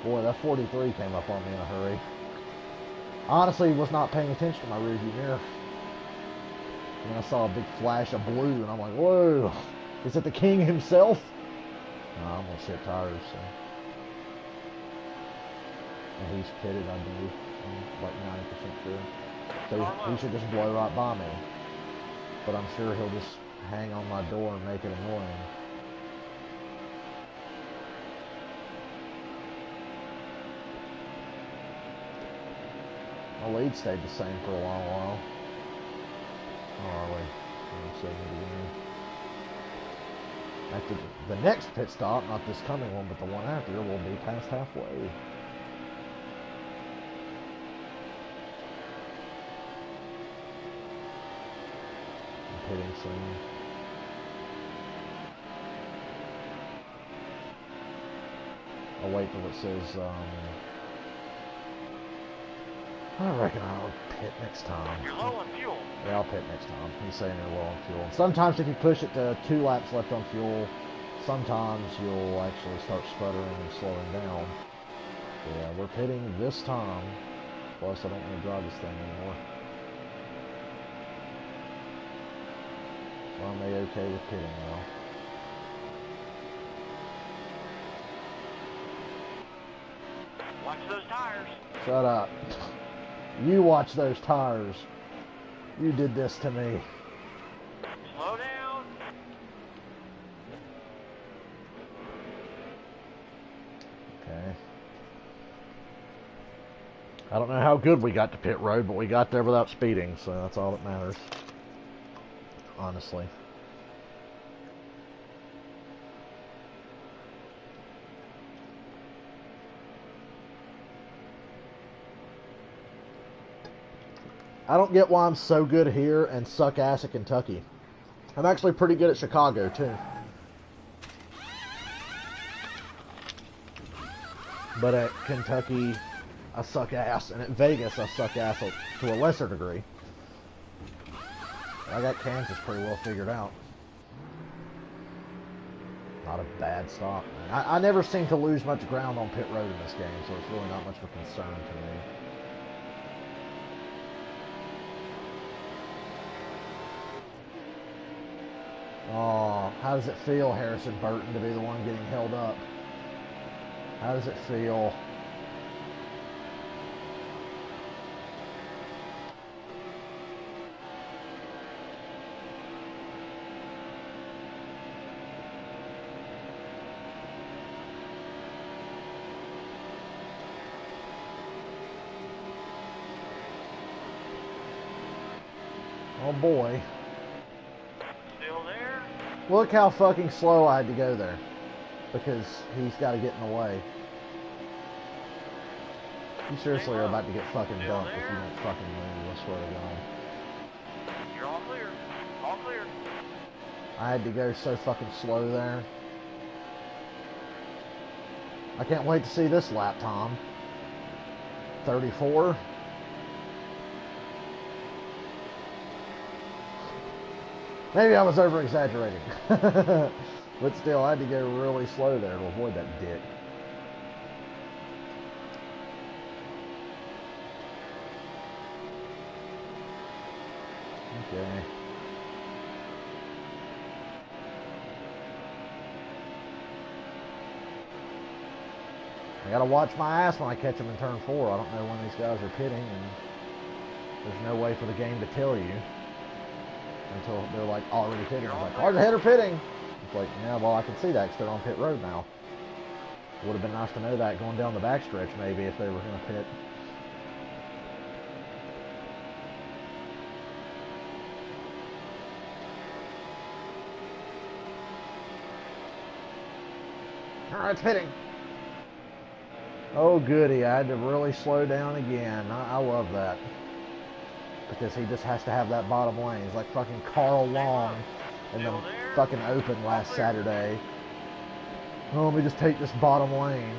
Boy, that 43 came up on me in a hurry. Honestly, was not paying attention to my rearview mirror. And I saw a big flash of blue, and I'm like, whoa, is it the king himself? No, I'm gonna shit tires, so. And he's pitted, I believe. I'm like 90% sure. So he should just blow right by me. But I'm sure he'll just hang on my door and make it annoying. My lead stayed the same for a long while. Oh, are we? After the next pit stop, not this coming one, but the one after, we'll be past halfway. I'm pitting soon. I'll wait till it says, I reckon I'll pit next time. You're low on fuel. Yeah, I'll pit next time. He's saying you're low on fuel. And sometimes if you push it to 2 laps left on fuel, sometimes you'll actually start sputtering and slowing down. So yeah, we're pitting this time. Plus, I don't want to drive this thing anymore. So I'm A-okay with pitting now. Watch those tires. Shut up. You watch those tires. You did this to me. Slow down. Okay. I don't know how good we got to pit road, but we got there without speeding, so that's all that matters. Honestly. I don't get why I'm so good here and suck ass at Kentucky. I'm actually pretty good at Chicago, too. But at Kentucky, I suck ass. And at Vegas, I suck ass to a lesser degree. I got Kansas pretty well figured out. Not a bad stop, man. I never seem to lose much ground on pit road in this game, so it's really not much of a concern to me. Oh, how does it feel, Harrison Burton, to be the one getting held up? How does it feel? Oh boy. Still there. Look how fucking slow I had to go there. Because he's got to get in the way. You seriously are about to get fucking dumped if you don't fucking move, I swear to God. You're all clear. All clear. I had to go so fucking slow there. I can't wait to see this lap time. 34. Maybe I was over-exaggerating. But still, I had to go really slow there to avoid that dick. Okay. I gotta watch my ass when I catch them in turn 4. I don't know when these guys are pitting, and there's no way for the game to tell you until they're like already pitting. It's like, cars ahead are pitting. It's like, yeah, well, I can see that because they're on pit road now. Would have been nice to know that going down the backstretch maybe if they were going to pit. Alright, it's pitting. Oh, goody. I had to really slow down again. I love that. Because he just has to have that bottom lane. He's like fucking Carl Long in the fucking Open last Saturday. Oh, let me just take this bottom lane.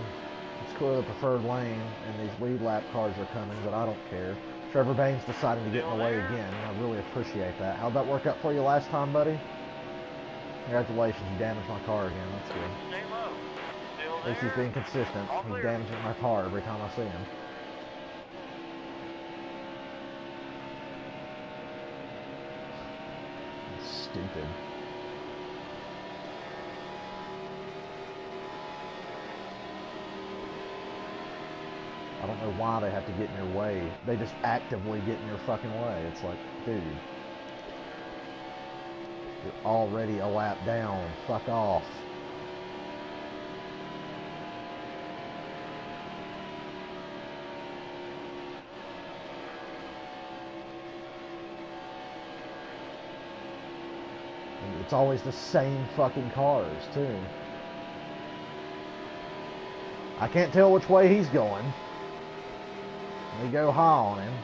It's clearly the preferred lane, and these lead lap cars are coming, but I don't care. Trevor Baines deciding to get in the way again. I really appreciate that. How'd that work out for you last time, buddy? Congratulations, you damaged my car again. That's good. At least he's being consistent. He's damaging my car every time I see him. It's stupid. I don't know why they have to get in your way. They just actively get in your fucking way. It's like, dude, you're already a lap down. Fuck off. And it's always the same fucking cars, too. I can't tell which way he's going. They go high on him.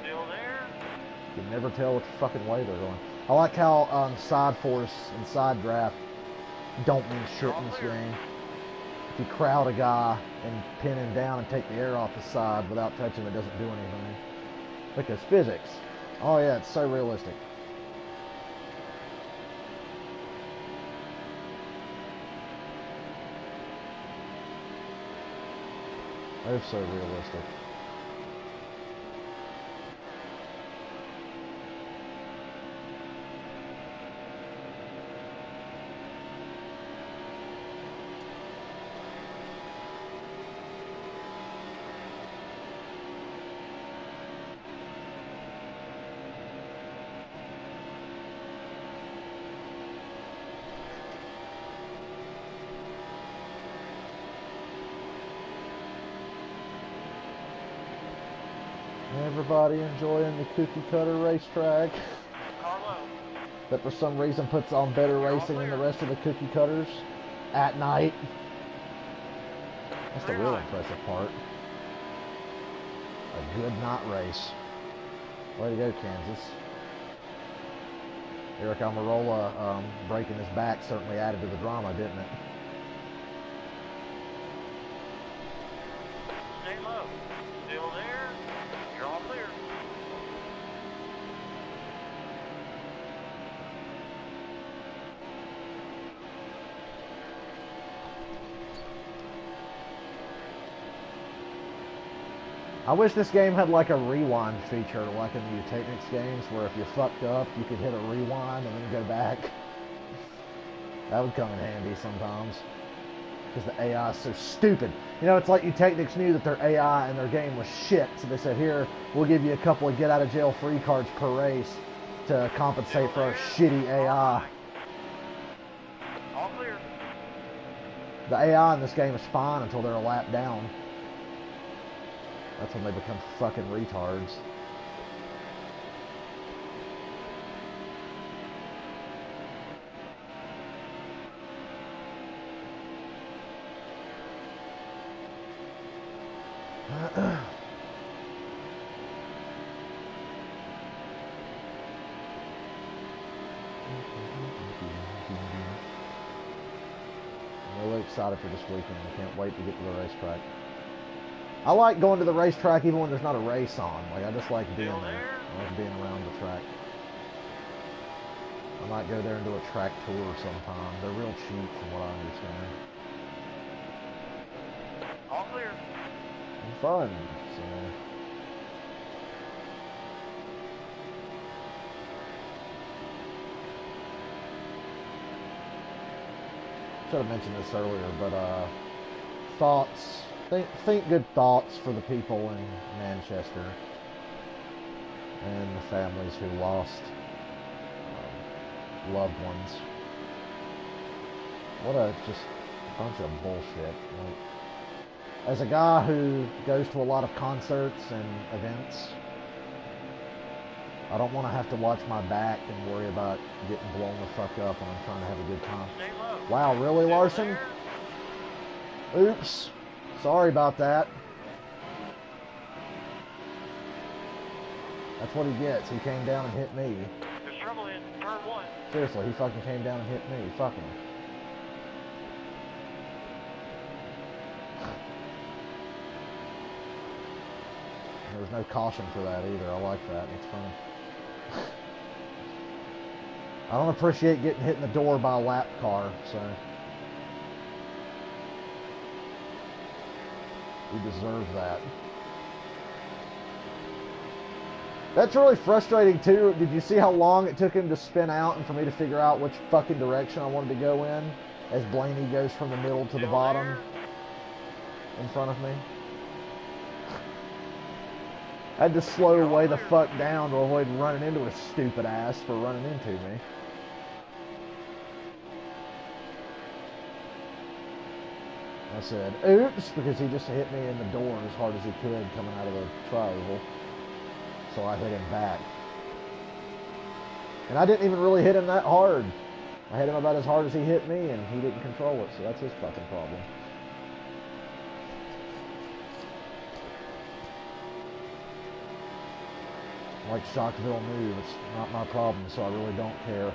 Still there? You can never tell which fucking way they're going. I like how side force and side draft don't mean shit in this game. If you crowd a guy and pin him down and take the air off the side without touching him, it doesn't do anything. Because physics. Oh yeah, it's so realistic. They're so realistic. Everybody enjoying the cookie cutter racetrack Carlo. that for some reason puts on better racing than the rest of the cookie cutters at night. That's the real impressive part. A good night race. Way to go, Kansas. Eric Almirola breaking his back certainly added to the drama, didn't it? Stay low. Still there? You're all clear. I wish this game had like a rewind feature like in the Technics games where if you fucked up you could hit a rewind and then go back. That would come in handy sometimes. Because the AI is so stupid. You know, it's like Technics knew that their AI and their game was shit. So they said, here, we'll give you a couple of get-out-of-jail-free cards per race to compensate for our shitty AI. All clear. The AI in this game is fine until they're a lap down. That's when they become fucking retards. I'm really excited for this weekend. I can't wait to get to the racetrack. I like going to the racetrack even when there's not a race on. Like, I just like being there. I like being around the track. I might go there and do a track tour sometime. They're real cheap from what I understand. All clear. And fun. So should have mentioned this earlier, but thoughts. Think good thoughts for the people in Manchester and the families who lost loved ones. What a just bunch of bullshit. Like, as a guy who goes to a lot of concerts and events, I don't want to have to watch my back and worry about getting blown the fuck up when I'm trying to have a good time. Wow, really, Larson? Oops. Sorry about that. That's what he gets. He came down and hit me. There's trouble in turn 1. Seriously, he fucking came down and hit me. Fuck him. There was no caution for that either. I like that. It's funny. I don't appreciate getting hit in the door by a lap car, so he deserves that. That's really frustrating too. Did you see how long it took him to spin out and for me to figure out which fucking direction I wanted to go in as Blaney goes from the middle to the bottom in front of me? I had to slow way the fuck down to avoid running into his stupid ass for running into me. I said, oops, because he just hit me in the door as hard as he could coming out of the tri-oval. So I hit him back. And I didn't even really hit him that hard. I hit him about as hard as he hit me, and he didn't control it, so that's his fucking problem. Like Shockville knew, it's not my problem, so I really don't care.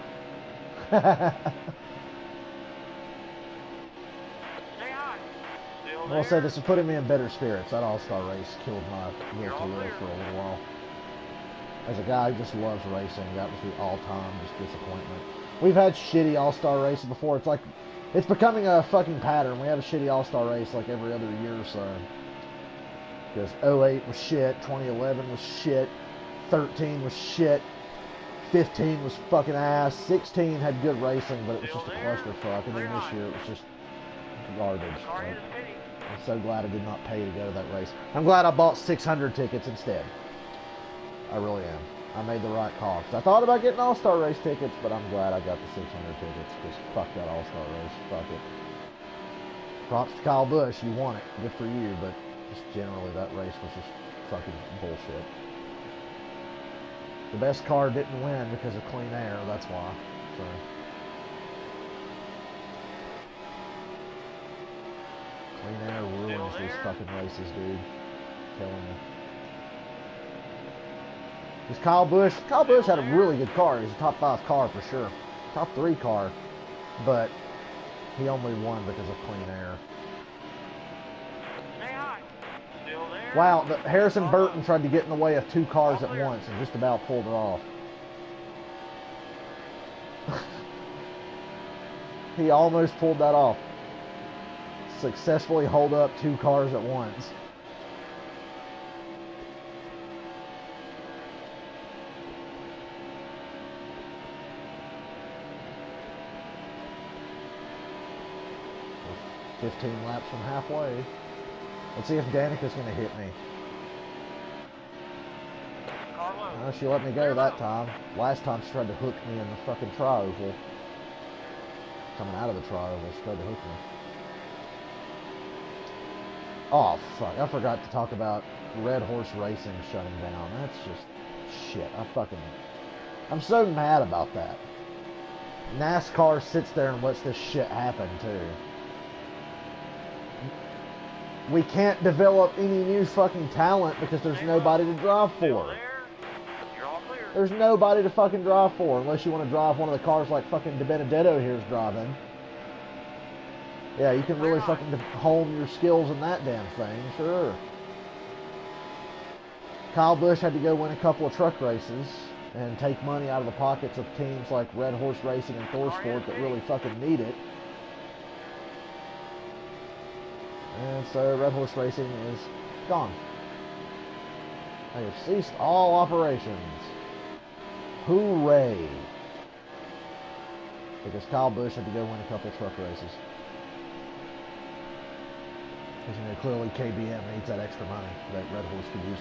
I'll say this is putting me in better spirits. That All-Star race killed my will to live for a little while. As a guy who just loves racing, that was the all-time just disappointment. We've had shitty All-Star races before. It's like, it's becoming a fucking pattern. We have a shitty All-Star race like every other year or so. Because 08 was shit, 2011 was shit, 13 was shit, 15 was fucking ass, 16 had good racing, but it was just a clusterfuck, and then this year it was just garbage. Right? I'm so glad I did not pay to go to that race. I'm glad I bought 600 tickets instead. I really am. I made the right call. I thought about getting All-Star race tickets, but I'm glad I got the 600 tickets, because fuck that All-Star race. Fuck it. Props to Kyle Busch. You won it. Good for you, but just generally that race was just fucking bullshit. The best car didn't win because of clean air, that's why. So. Clean air ruins these fucking races, dude. I'm telling you. Because Kyle Busch had a really good car. He's a top 5 car for sure. Top 3 car. But he only won because of clean air. Wow, Harrison Burton tried to get in the way of 2 cars at once and just about pulled it off. He almost pulled that off. Successfully hold up 2 cars at once. We're 15 laps from halfway. Let's see if Danica's going to hit me. No, she let me go that time. Last time she tried to hook me in the fucking tri-oval. Coming out of the tri-oval, she tried to hook me. Oh, fuck. I forgot to talk about Red Horse Racing shutting down. That's just shit. I'm so mad about that. NASCAR sits there and lets this shit happen, too. We can't develop any new fucking talent because there's nobody to drive for. There's nobody to fucking drive for unless you want to drive one of the cars like fucking DiBenedetto here's driving. Yeah, you can really fucking hone your skills in that damn thing, sure. Kyle Busch had to go win a couple of truck races and take money out of the pockets of teams like Red Horse Racing and ThorSport that really fucking need it. And so Red Horse Racing is gone. They have ceased all operations. Hooray! Because Kyle Busch had to go win a couple truck races. Because, you know, clearly KBM needs that extra money that Red Horse could use.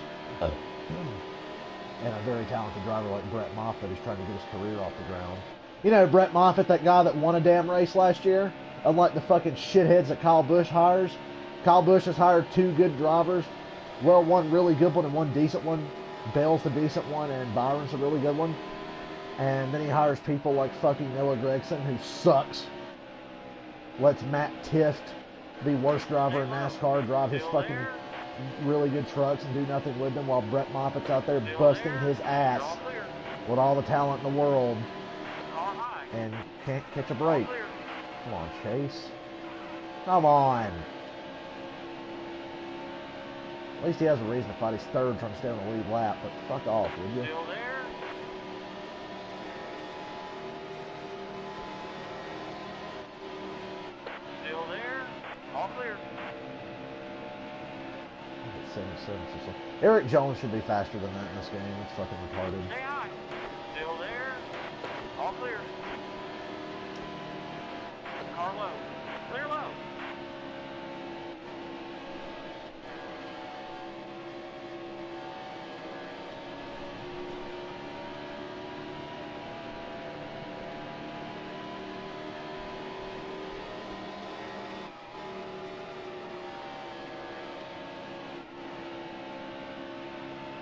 And a very talented driver like Brett Moffitt who's trying to get his career off the ground. You know, Brett Moffitt, that guy that won a damn race last year, unlike the fucking shitheads that Kyle Busch hires. Kyle Busch has hired 2 good drivers. Well, one really good one and one decent one. Bale's the decent one and Byron's a really good one. And then he hires people like fucking Noah Gragson, who sucks. Lets Matt Tifft, the worst driver in NASCAR, drive his fucking really good trucks and do nothing with them, while Brett Moffitt's out there busting his ass with all the talent in the world and can't catch a break. Come on, Chase. Come on. At least he has a reason to fight. He's third trying to stay on the lead lap, but fuck off, would you? Still there. Still there. All clear. 77. Eric Jones should be faster than that in this game. It's fucking retarded. Stay high. Still there. All clear. Car low. Clear low.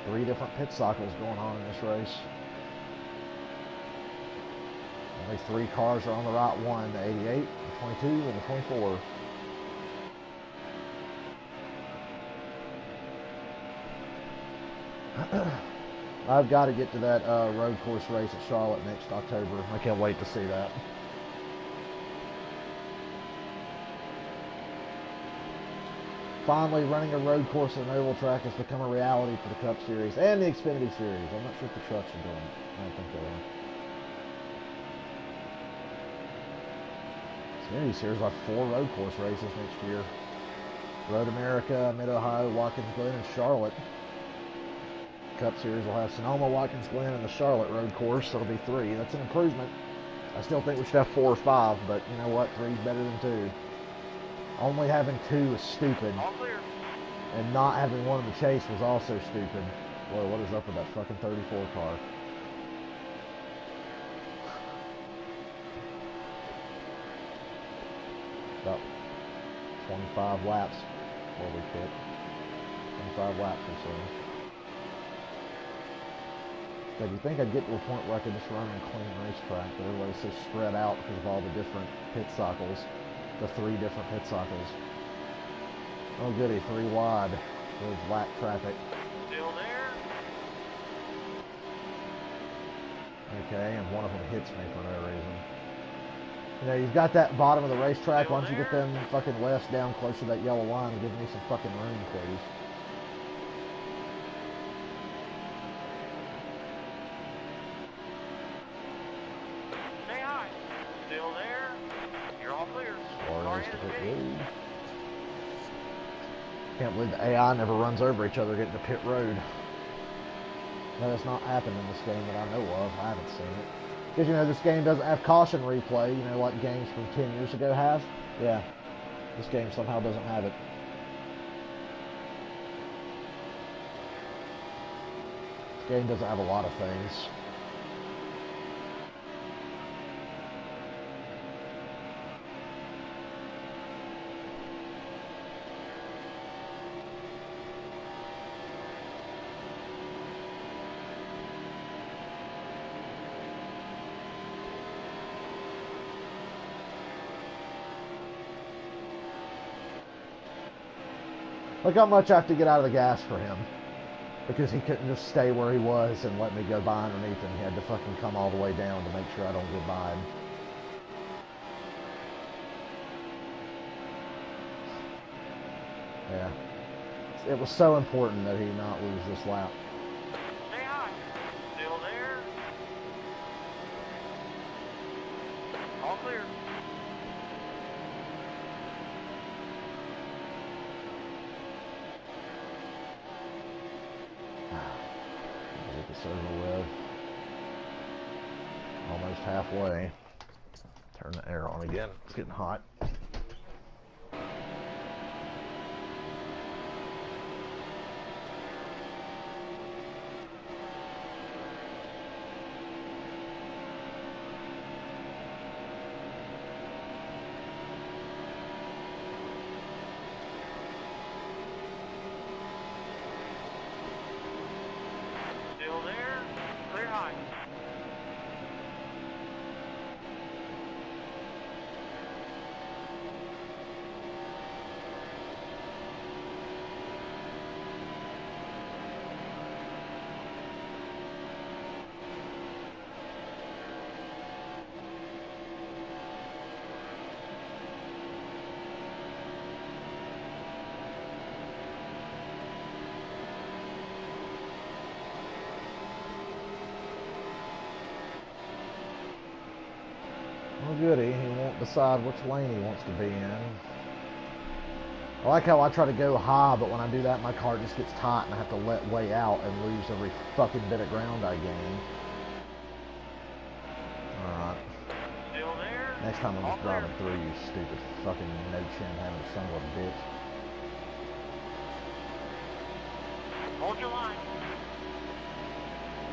Three different pit cycles going on in this race. Only 3 cars are on the right one, the 88, the 22, and the 24. I've got to get to that road course race at Charlotte next October. I can't wait to see that. Finally, running a road course on an oval track has become a reality for the Cup Series and the Xfinity Series. I'm not sure if the trucks are doing it. I don't think they are. Xfinity Series will have 4 road course races next year. Road America, Mid-Ohio, Watkins Glen, and Charlotte. Cup Series will have Sonoma, Watkins Glen, and the Charlotte road course. That'll be 3. That's an improvement. I still think we should have 4 or 5, but you know what? 3 is better than 2. Only having 2 is stupid. All clear. And not having one in the chase was also stupid. Boy, what is up with that fucking 34 car? About 25 laps before we quit. 25 laps or so. God, you think I'd get to a point where I could just run a clean racetrack, but everybody's so spread out because of all the different pit cycles. The 3 different pit cycles. Oh goody, 3 wide. There's lap traffic. Still there. Okay, and one of them hits me for no reason. You know, you've got that bottom of the racetrack. Why don't you get them fucking lefts down close to that yellow line and give me some fucking room, please? Stay high. Still there. You're all clear. Car Suarez to is pit pitting. road. Can't believe the AI never runs over each other getting to pit road. That has not happened in this game that I know of. I haven't seen it. Because, you know, this game doesn't have caution replay, you know, like games from 10 years ago have. Yeah. This game somehow doesn't have it. This game doesn't have a lot of things. Look how much I have to get out of the gas for him. Because he couldn't just stay where he was and let me go by underneath him. He had to fucking come all the way down to make sure I don't go by him. Yeah. It was so important that he not lose this lap. Stay high. Still there. All clear. Get this over with. Almost halfway. Turn the air on again. It's getting hot. goody. He won't decide which lane he wants to be in. I like how I try to go high, but when I do that, my car just gets tight and I have to let way out and lose every fucking bit of ground I gain. Alright. Still there? Next time I'm just driving through you, stupid fucking no-chin having son of a bitch. Hold your line.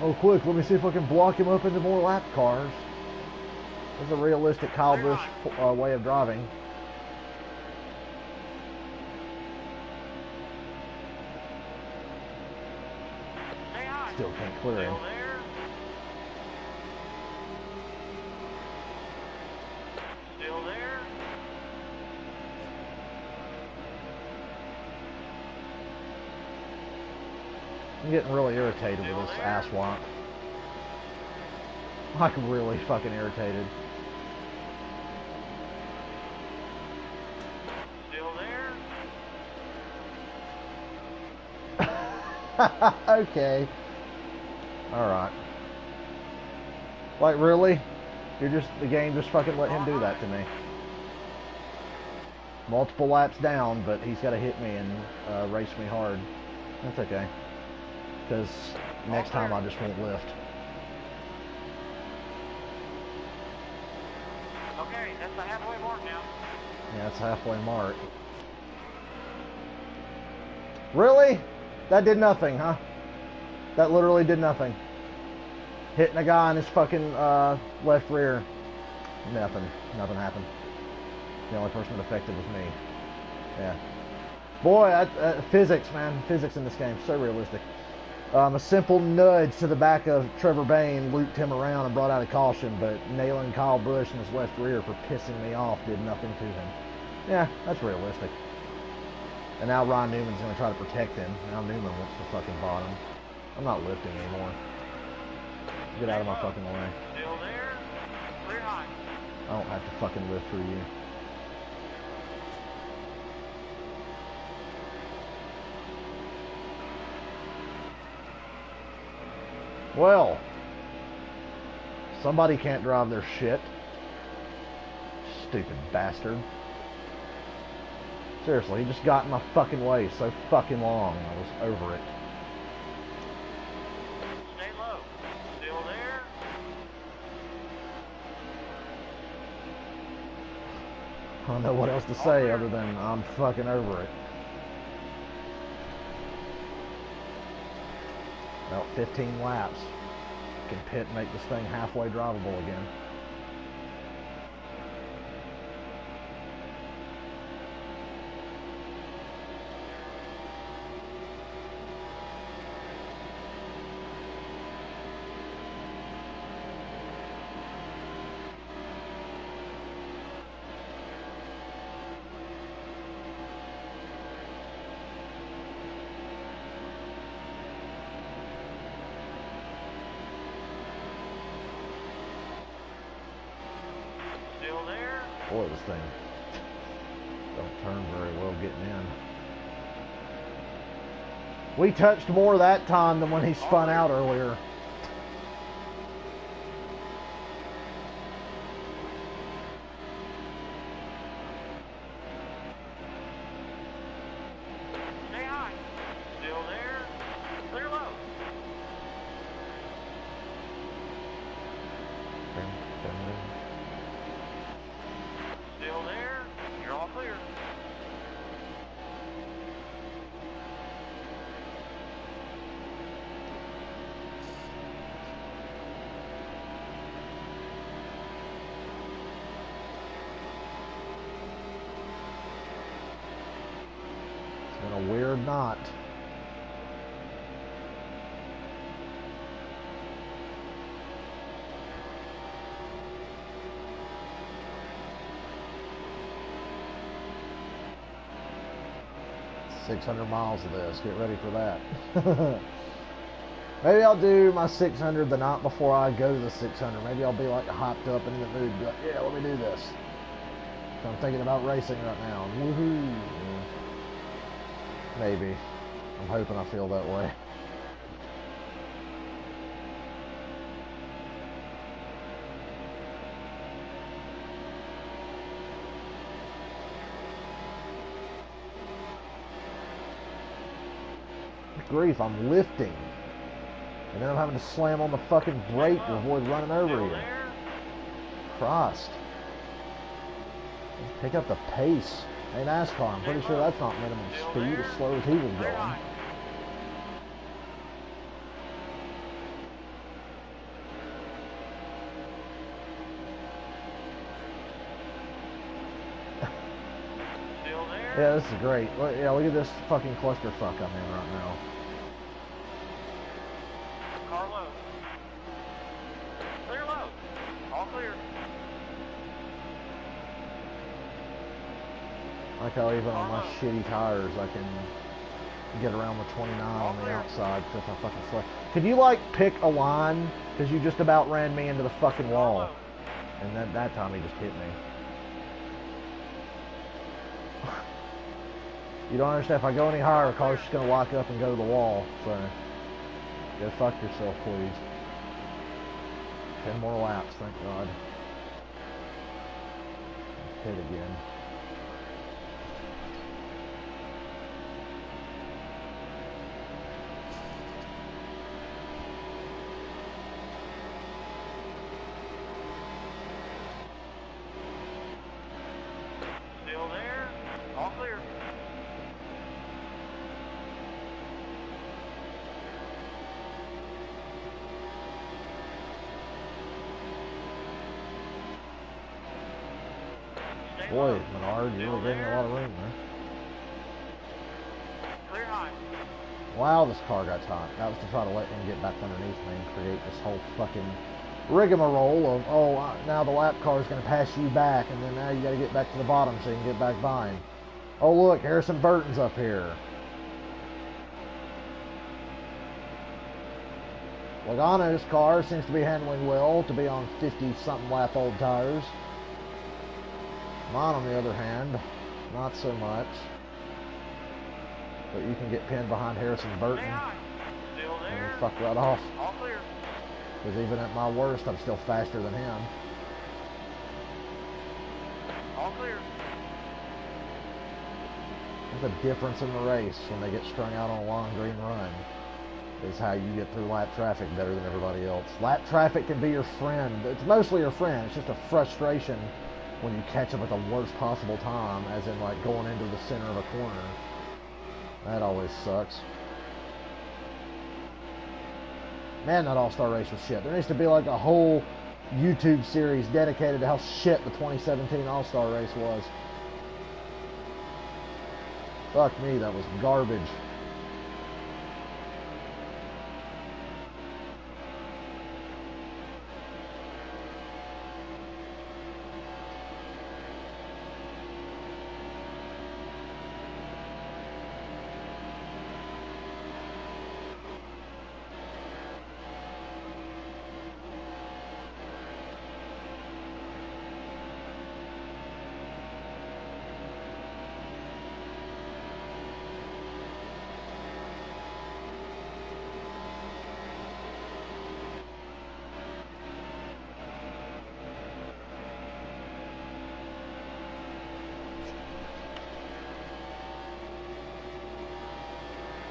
Oh, quick, let me see if I can block him up into more lap cars. That's a realistic Kyle Busch way of driving. Stay high. Still can't clear him. Still there? Still there? I'm getting really irritated with this asswap. Like, really fucking irritated. Still there? Okay. Alright. Like, really? The game just fucking let him do that to me. Multiple laps down, but he's got to hit me and race me hard. That's okay. Because next time I just won't lift. Okay, that's the halfway mark now. Yeah, it's halfway mark. Really? That did nothing, huh? That literally did nothing. Hitting a guy in his fucking left rear. Nothing. Nothing happened. The only person that affected was me. Yeah. Boy, physics, man. Physics in this game. So realistic. A simple nudge to the back of Trevor Bayne looped him around and brought out a caution, but nailing Kyle Busch in his left rear for pissing me off did nothing to him. Yeah, that's realistic. And now Ryan Newman's going to try to protect him. Now Newman wants to fucking bottom. I'm not lifting anymore. Get out of my fucking way. Still there? Clear high. I don't have to fucking lift through you. Well, somebody can't drive their shit. Stupid bastard. Seriously, he just got in my fucking way so fucking long. I was over it. Stay low. Still there? I don't know what else to say other than I'm fucking over it. About 15 laps. Can pit and make this thing halfway drivable again. Still there? Boy, this thing don't turn very well getting in. We touched more that time than when he spun out earlier. Stay high. Still there? Clear low. Still there? You're all clear. It's been a weird knot. $600 miles of this. Get ready for that. Maybe I'll do my 600 the night before I go to the 600. Maybe I'll be like hyped up and in the mood and be like, yeah, let me do this. So I'm thinking about racing right now. Woohoo. Yeah. Maybe. I'm hoping I feel that way. grief, I'm lifting. And then I'm having to slam on the fucking brake to avoid running over you. Christ. Pick up the pace. Hey, NASCAR, I'm pretty sure that's not minimum speed, as slow as he was going. Yeah, this is great. Yeah, look at this fucking clusterfuck I'm in right now. Car low. Clear low. All clear. I like how even on my shitty tires I can get around the 29 on the outside since I fucking slow. Could you like pick a line? Because you just about ran me into the fucking wall. And that time he just hit me. You don't understand, if I go any higher, the car's just going to lock up and go to the wall. So, go fuck yourself, please. 10 more laps, thank God. Hit again. Still there. All clear. Boy, Menard, you really gave me a lot of room there. Clear high. Wow, this car got tight. That was to try to let him get back underneath me and create this whole fucking rigmarole of, oh, now the lap car is going to pass you back, and then now you got to get back to the bottom so you can get back by him. Oh, look, Harrison Burton's up here. Logano's car seems to be handling well to be on 50-something lap old tires. Mine, on the other hand, not so much. But you can get pinned behind Harrison Burton and you fuck right off. All clear. Because even at my worst, I'm still faster than him. All clear. There's a difference in the race when they get strung out on a long green run. Is how you get through lap traffic better than everybody else. Lap traffic can be your friend. It's mostly your friend. It's just a frustration when you catch them at the worst possible time, as in like going into the center of a corner. That always sucks. Man, that All-Star race was shit. There needs to be like a whole YouTube series dedicated to how shit the 2017 All-Star race was. Fuck me, that was garbage.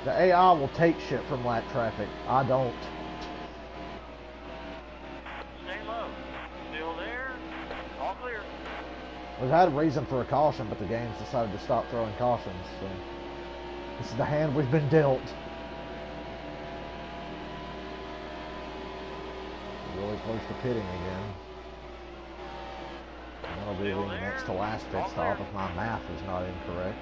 The AI will take shit from lap traffic. I don't. Stay low. Still there. All clear. We've had a reason for a caution, but the game's decided to stop throwing cautions. So this is the hand we've been dealt. Really close to pitting again. And that'll be the next to last pit stop if my math is not incorrect.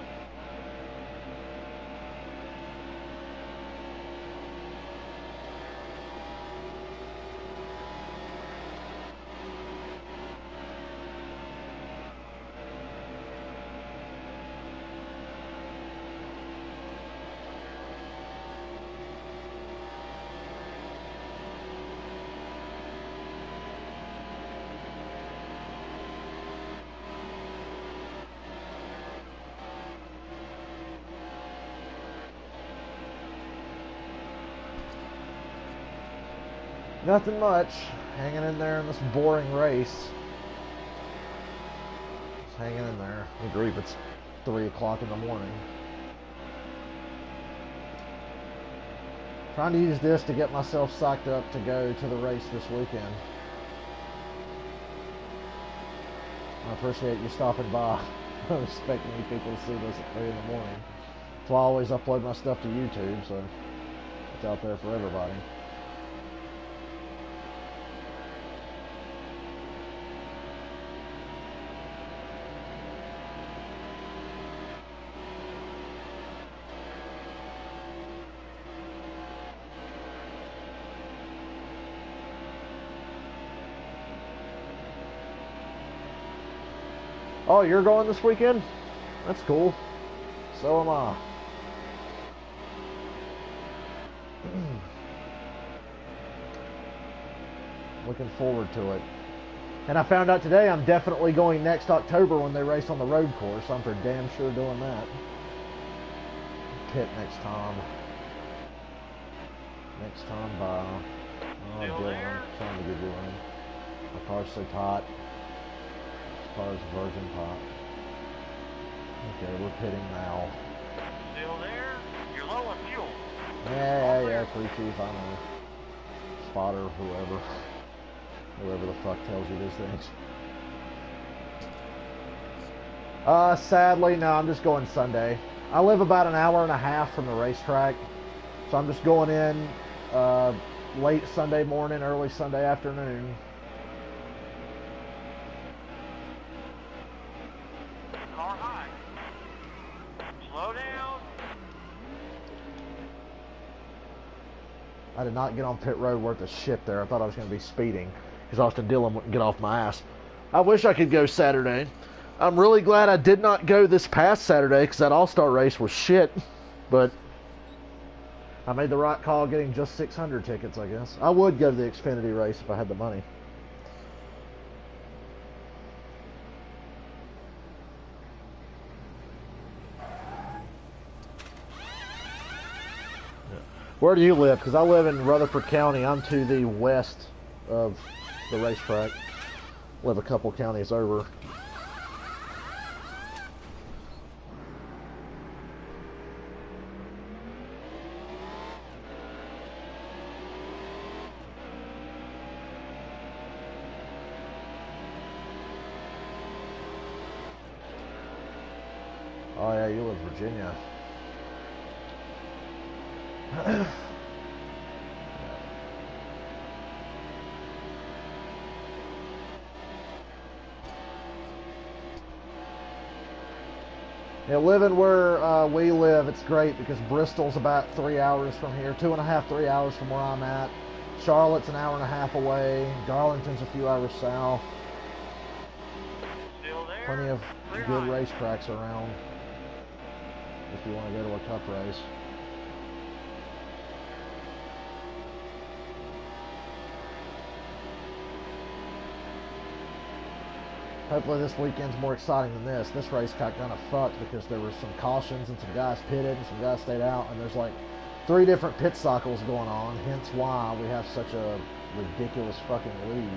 Nothing much. Hanging in there in this boring race. Just hanging in there. Good grief, it's 3 o'clock in the morning. Trying to use this to get myself psyched up to go to the race this weekend. I appreciate you stopping by. I don't expect many people to see this at 3 in the morning. That's why I always upload my stuff to YouTube, so it's out there for everybody. Oh, you're going this weekend? That's cool. So am I. Looking forward to it. And I found out today I'm definitely going next October when they race on the road course. I'm for damn sure doing that. Pit next time. Next time by... Oh, Dylan, I'm trying to get you in. My car's so tight. This car's virgin pot. Okay, we're pitting now. Still there? You're low on fuel. Yeah, crew chief, I know. Spotter, whoever. Whoever the fuck tells you these things. Sadly, no, I'm just going Sunday. I live about an hour and a half from the racetrack. So I'm just going in late Sunday morning, early Sunday afternoon. Car high. Slow down. I did not get on pit road worth of shit there. I thought I was going to be speeding because Austin Dillon wouldn't get off my ass. I wish I could go Saturday. I'm really glad I did not go this past Saturday because that All-Star race was shit. But I made the right call getting just 600 tickets, I guess. I would go to the Xfinity race if I had the money. Where do you live? Because I live in Rutherford County. I'm to the west of the racetrack. Live a couple counties over. Oh yeah, you live in Virginia. Yeah, living where we live, it's great because Bristol's about 3 hours from here, 2.5, 3 hours from where I'm at. Charlotte's an hour and a half away. Darlington's a few hours south. Still there? Plenty of Clear good high. racetracks around if you want to go to a cup race. Hopefully this weekend's more exciting than this. This race got kind of fucked because there were some cautions and some guys pitted and some guys stayed out, and there's like 3 different pit cycles going on, hence why we have such a ridiculous fucking lead.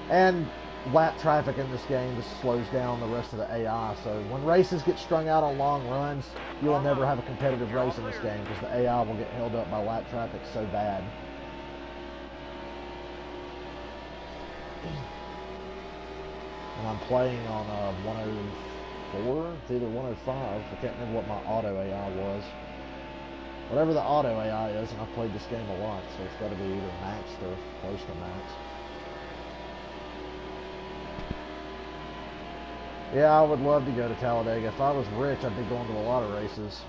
And lap traffic in this game just slows down the rest of the AI, so when races get strung out on long runs, you will never have a competitive race in this game because the AI will get held up by lap traffic so bad. And I'm playing on 104, it's either 105, I can't remember what my auto AI was. Whatever the auto AI is, and I've played this game a lot, so it's got to be either maxed or close to max. Yeah, I would love to go to Talladega. If I was rich, I'd be going to a lot of races.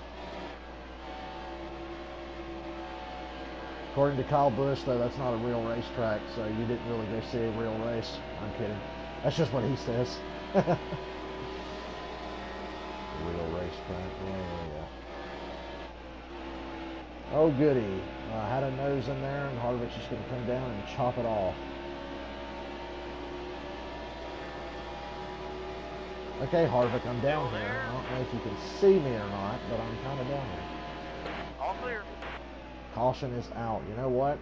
According to Kyle Busch, though, that's not a real racetrack, so you didn't really go see a real race. I'm kidding. That's just what he says. Real racetrack, yeah. Oh, goody. I had a nose in there, and Harvick's just going to come down and chop it off. Okay, Harvick, I'm down here. I don't know if you can see me or not, but I'm kind of down here. All clear. Caution is out. You know what?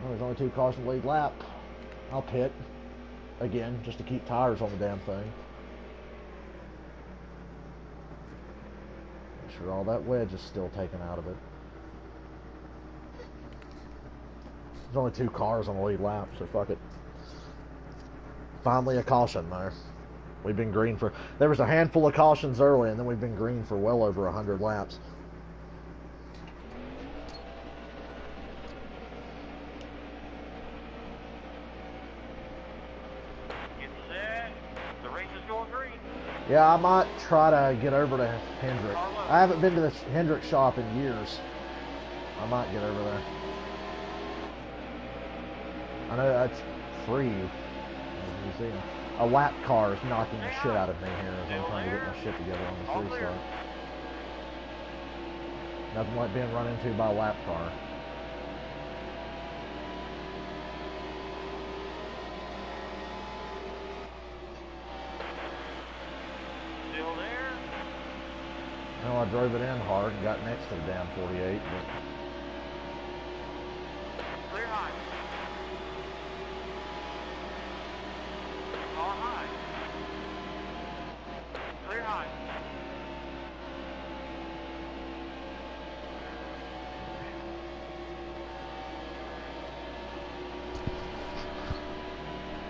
Well, there's only 2 caution lead lap. I'll pit. Again, just to keep tires on the damn thing. Make sure all that wedge is still taken out of it. There's only 2 cars on the lead lap, so fuck it. Finally a caution there. We've been green for... There was a handful of cautions early, and then we've been green for well over 100 laps. Get set. The race is going green. Yeah, I might try to get over to Hendrick. I haven't been to the Hendrick shop in years. I might get over there. I know that's free in the museum. A lap car is knocking the shit out of me here as I'm trying to get my shit together on this restart. Nothing like being run into by a lap car. Still there. No, I drove it in hard and got next to the damn 48, but... Clear high. Car high. Clear high.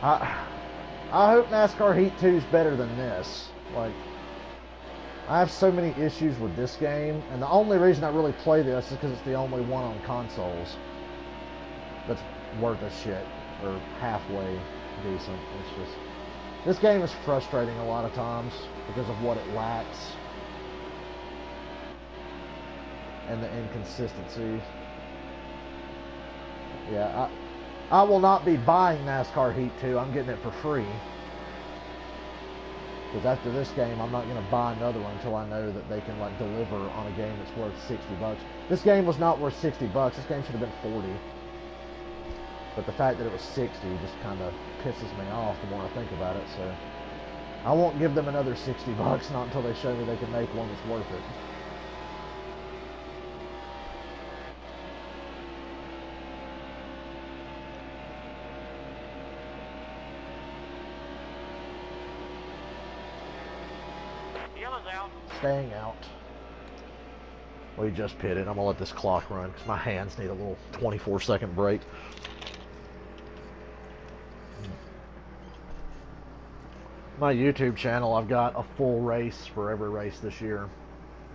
I hope NASCAR Heat 2 is better than this. Like, I have so many issues with this game, and the only reason I really play this is because it's the only one on consoles that's worth a shit, or halfway decent. It's just, this game is frustrating a lot of times because of what it lacks and the inconsistency. Yeah, I will not be buying NASCAR Heat 2. I'm getting it for free. Because after this game, I'm not going to buy another one until I know that they can like deliver on a game that's worth $60. This game was not worth $60. This game should have been 40. But the fact that it was 60 just kind of pisses me off the more I think about it. So I won't give them another $60 not until they show me they can make one that's worth it. Yellow's out. Staying out. We just pitted. I'm going to let this clock run because my hands need a little 24-second break. My YouTube channel, I've got a full race for every race this year.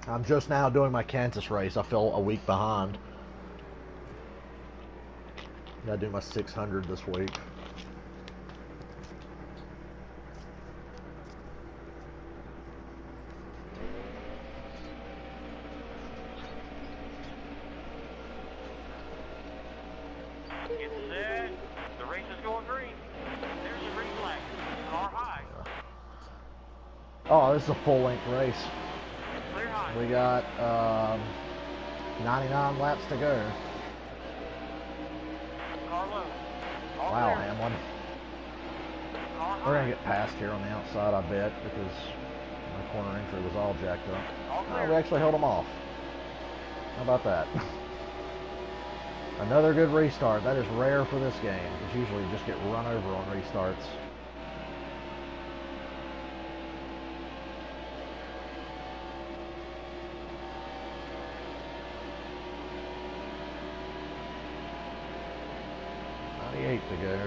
I'm just now doing my Kansas race. I fell a week behind. Gotta do my 600 this week. Get set. The race is going green. There's a green flag. Car high. Oh, this is a full-length race. Clear high. We got 99 laps to go. Car low. All Wow, clear. Hamlin. Car We're high. gonna get past here on the outside, I bet, because my corner entry was all jacked up. All Oh, clear. we actually held them off. How about that? Another good restart. That is rare for this game, because usually you just get run over on restarts. To go.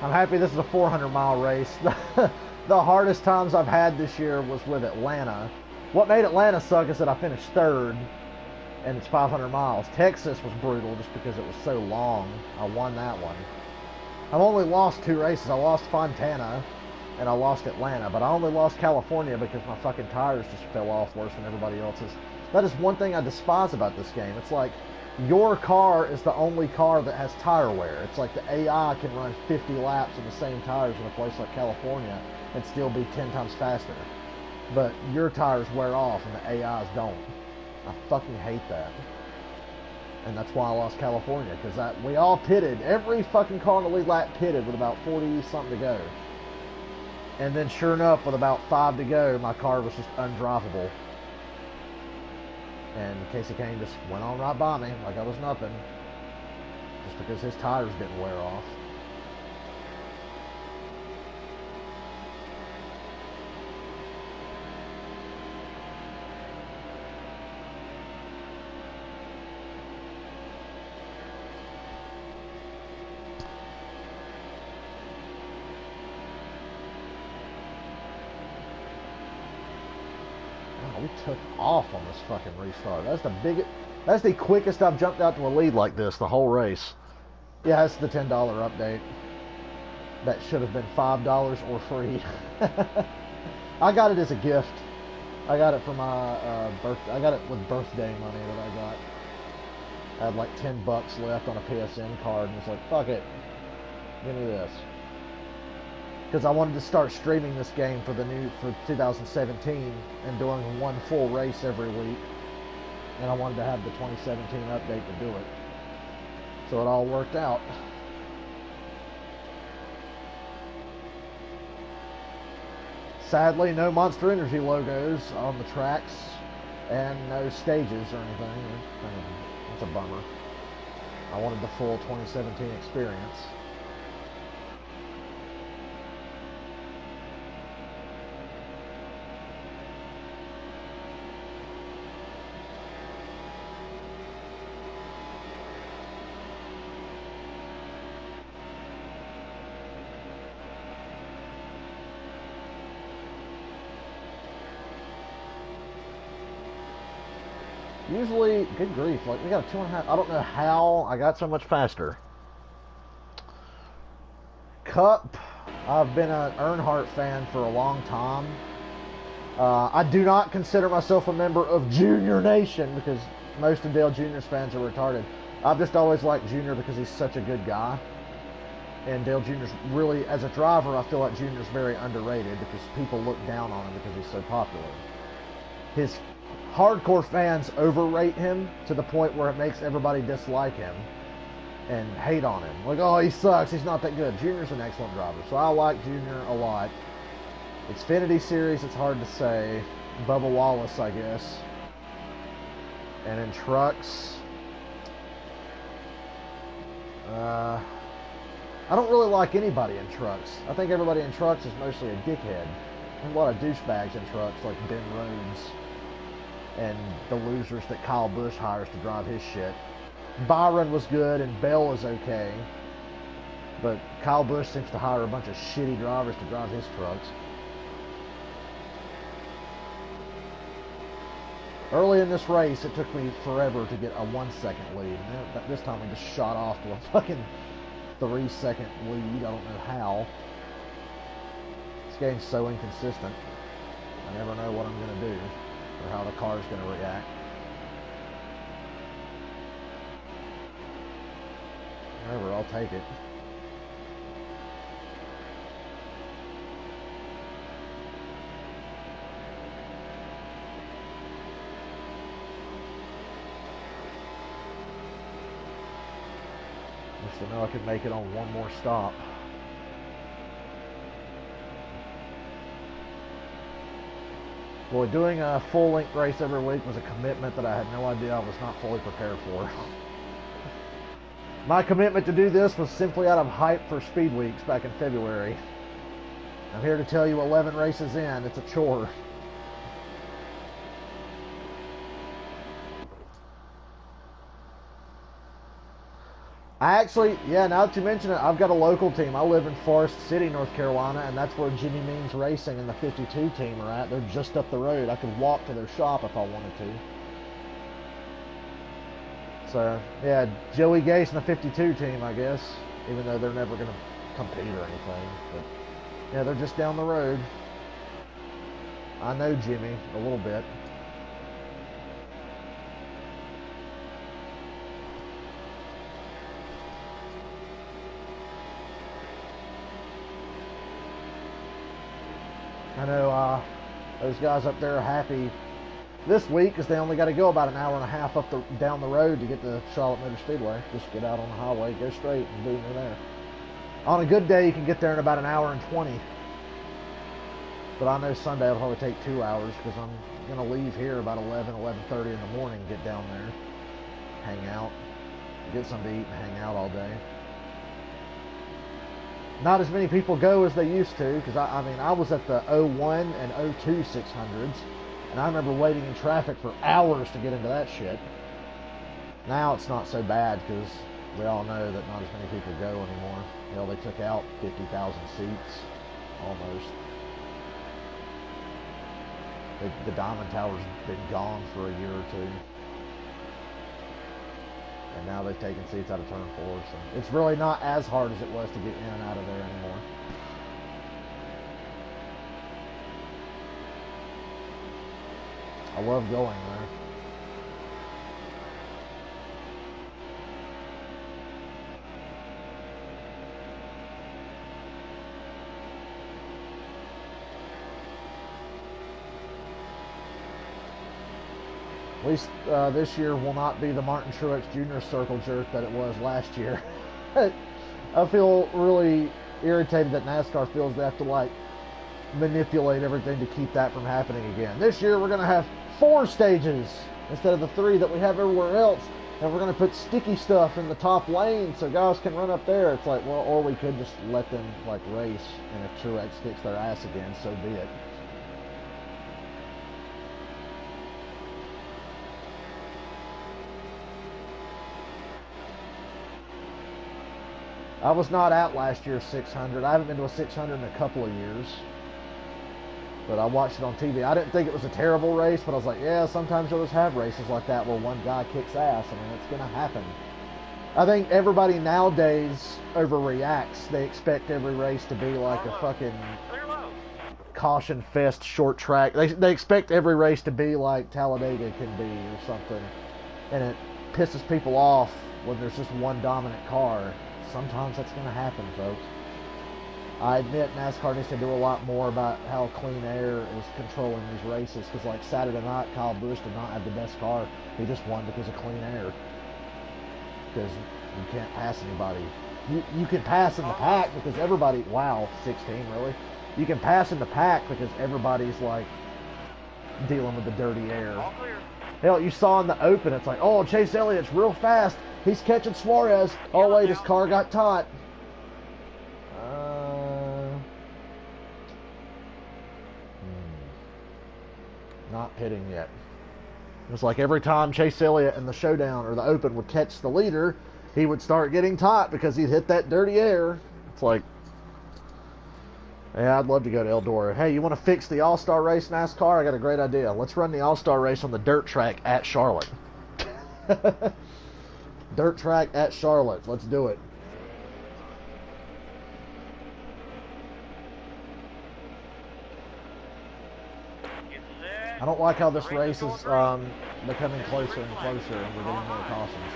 I'm happy this is a 400-mile race. The hardest times I've had this year was with Atlanta. What made Atlanta suck is that I finished third, and it's 500 miles. Texas was brutal just because it was so long. I won that one. I've only lost 2 races. I lost Fontana, and I lost Atlanta, but I only lost California because my fucking tires just fell off worse than everybody else's. That is one thing I despise about this game. It's like, your car is the only car that has tire wear. It's like the AI can run 50 laps on the same tires in a place like California and still be 10 times faster. But your tires wear off and the AIs don't. I fucking hate that. And that's why I lost California, because we all pitted. Every fucking car in the lead lap pitted with about 40-something to go. And then sure enough, with about 5 to go, my car was just undroppable. And Casey Kane just went on right by me like I was nothing, just because his tires didn't wear off. we took off on this fucking restart. That's the quickest I've jumped out to a lead like this the whole race. Yeah, that's the $10 update. That should have been $5 or free. I got it as a gift. I got it for my birthday. I got it with birthday money that I got. I had like $10 left on a PSN card and was like, fuck it. Give me this. Because I wanted to start streaming this game for 2017 and doing one full race every week. And I wanted to have the 2017 update to do it. So it all worked out. Sadly, no Monster Energy logos on the tracks and no stages or anything. It's a bummer. I wanted the full 2017 experience. Usually, good grief, like we got a 2.5. I don't know how I got so much faster. Cup, I've been an Earnhardt fan for a long time. I do not consider myself a member of Junior Nation because most of Dale Jr.'s fans are retarded. I've just always liked Junior because he's such a good guy. And Dale Jr.'s really, as a driver, I feel like Junior's very underrated because people look down on him because he's so popular. His hardcore fans overrate him to the point where it makes everybody dislike him and hate on him. Like, oh, he sucks, he's not that good. Junior's an excellent driver, so I like Junior a lot. Xfinity Series, it's hard to say. Bubba Wallace, I guess. And in trucks, I don't really like anybody in trucks. I think everybody in trucks is mostly a dickhead. There's a lot of douchebags in trucks, like Ben Rhodes and the losers that Kyle Busch hires to drive his shit. Byron was good and Bell was okay, but Kyle Busch seems to hire a bunch of shitty drivers to drive his trucks. Early in this race, it took me forever to get a 1-second lead. This time we just shot off to a fucking 3-second lead. I don't know how. This game's so inconsistent. I never know what I'm going to do or how the car's going to react. Whatever, I'll take it. Wish I know I could make it on one more stop. Boy, doing a full-length race every week was a commitment that I had no idea I was not fully prepared for. My commitment to do this was simply out of hype for Speed Weeks back in February. I'm here to tell you 11 races in, it's a chore. Yeah, now that you mention it, I've got a local team. I live in Forest City, North Carolina, and that's where Jimmy Means Racing and the 52 team are at. They're just up the road. I could walk to their shop if I wanted to. So, yeah, Joey Gase and the 52 team, I guess, even though they're never going to compete or anything. But, yeah, they're just down the road. I know Jimmy a little bit. I know those guys up there are happy this week because they only got to go about an hour and a half down the road to get to Charlotte Motor Speedway. Just get out on the highway, go straight, and boom, you're there. On a good day, you can get there in about an hour and 20. But I know Sunday will probably take 2 hours because I'm going to leave here about 11:30 in the morning, get down there, hang out, get something to eat, and hang out all day. Not as many people go as they used to, because I mean, I was at the 01 and 02 600s, and I remember waiting in traffic for hours to get into that shit. Now it's not so bad, because we all know that not as many people go anymore. Hell, they took out 50,000 seats, almost. The Diamond Tower's been gone for a year or two. And now they've taken seats out of turn 4, so it's really not as hard as it was to get in and out of there anymore. I love going there. At least this year will not be the Martin Truex Jr. circle jerk that it was last year. I feel really irritated that NASCAR feels they have to like manipulate everything to keep that from happening again. This year we're going to have 4 stages instead of the 3 that we have everywhere else, and we're going to put sticky stuff in the top lane so guys can run up there. It's like, well, or we could just let them like race, and if Truex kicks their ass again, so be it. I was not at last year's 600. I haven't been to a 600 in a couple of years. But I watched it on TV. I didn't think it was a terrible race, but I was like, yeah, sometimes you'll just have races like that where one guy kicks ass. I mean, it's going to happen. I think everybody nowadays overreacts. They expect every race to be like a fucking caution fest short track. They expect every race to be like Talladega can be or something. And it pisses people off when there's just one dominant car. Sometimes that's going to happen, folks. I admit NASCAR needs to do a lot more about how clean air is controlling these races, because like Saturday night, Kyle Busch did not have the best car. He just won because of clean air. Because you can't pass anybody. You can pass in the pack because everybody, wow, 16 really? You can pass in the pack because everybody's like dealing with the dirty air. Hell, you saw in the open, it's like, oh, Chase Elliott's real fast. He's catching Suarez. Oh wait, his car got taut. Not hitting yet. It was like every time Chase Elliott in the showdown or the open would catch the leader, he would start getting taut because he'd hit that dirty air. It's like, yeah, I'd love to go to Eldora. Hey, you want to fix the All-Star race NASCAR? I got a great idea. Let's run the All-Star race on the dirt track at Charlotte. Dirt track at Charlotte. Let's do it. I don't like how this race is becoming closer and closer, and we're getting more cautions.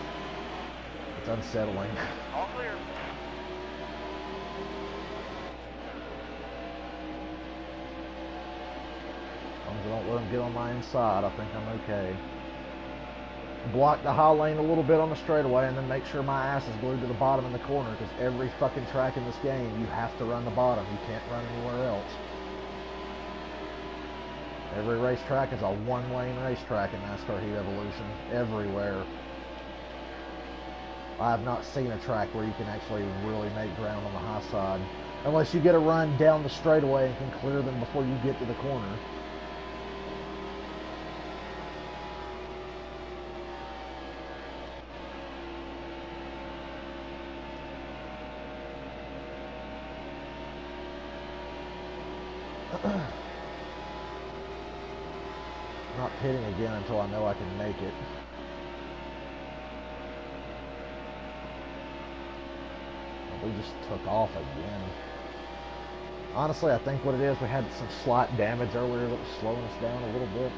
It's unsettling. All clear. As long as I don't let them get on my inside, I think I'm okay. Block the high lane a little bit on the straightaway, and then make sure my ass is glued to the bottom in the corner, because every fucking track in this game, you have to run the bottom. You can't run anywhere else. Every racetrack is a one-lane racetrack in NASCAR Heat Evolution. Everywhere. I have not seen a track where you can actually really make ground on the high side. Unless you get a run down the straightaway and can clear them before you get to the corner. Not pitting again until I know I can make it. We just took off again. Honestly, I think what it is, we had some slight damage earlier that was slowing us down a little bit.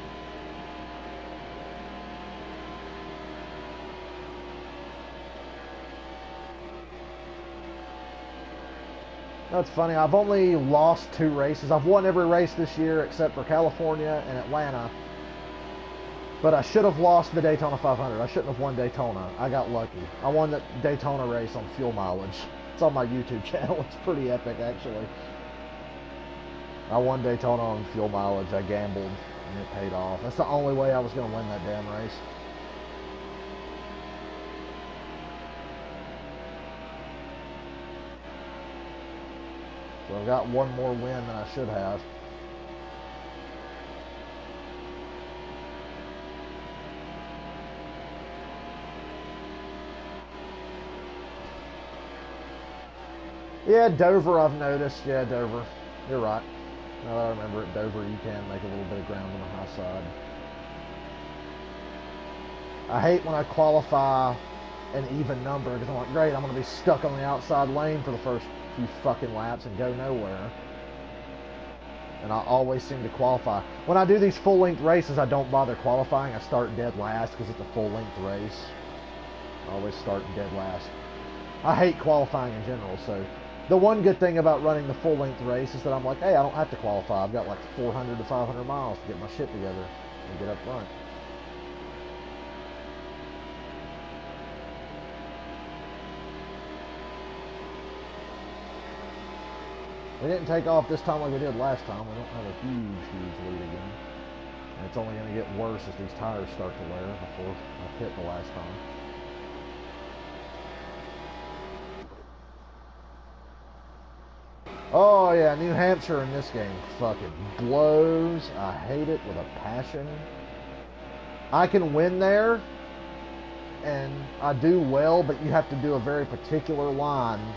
No, it's funny. I've only lost 2 races. I've won every race this year except for California and Atlanta. But I should have lost the Daytona 500. I shouldn't have won Daytona. I got lucky. I won the Daytona race on fuel mileage. It's on my YouTube channel. It's pretty epic, actually. I won Daytona on fuel mileage. I gambled, and it paid off. That's the only way I was going to win that damn race. So I've got one more win than I should have. Yeah, Dover I've noticed. Yeah, Dover. You're right. Now that I remember at Dover, you can make a little bit of ground on the high side. I hate when I qualify an even number because I'm like, great, I'm going to be stuck on the outside lane for the first few fucking laps and go nowhere. And I always seem to qualify. When I do these full-length races, I don't bother qualifying. I start dead last because it's a full-length race. I always start dead last. I hate qualifying in general, so the one good thing about running the full-length race is that I'm like, hey, I don't have to qualify. I've got like 400 to 500 miles to get my shit together and get up front. We didn't take off this time like we did last time. We don't have a huge lead again. And it's only going to get worse as these tires start to wear before I hit the last time. Oh yeah, New Hampshire in this game fucking blows. I hate it with a passion. I can win there, and I do well, but you have to do a very particular line.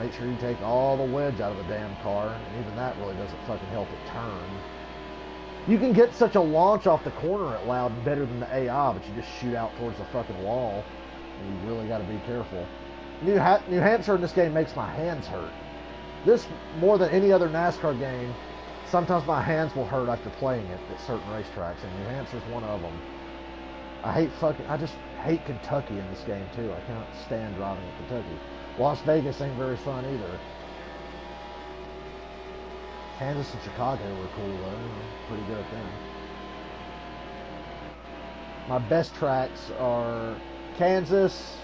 Make sure you take all the wedge out of the damn car, and even that really doesn't fucking help it turn. You can get such a launch off the corner at Loudon better than the AI, but you just shoot out towards the fucking wall, and you really got to be careful. New Hampshire in this game makes my hands hurt. This, more than any other NASCAR game, sometimes my hands will hurt after playing it at certain racetracks, and New Hampshire's one of them. I just hate Kentucky in this game too. I cannot stand driving in Kentucky. Las Vegas ain't very fun either. Kansas and Chicago were cool though. Pretty good at them. My best tracks are Kansas,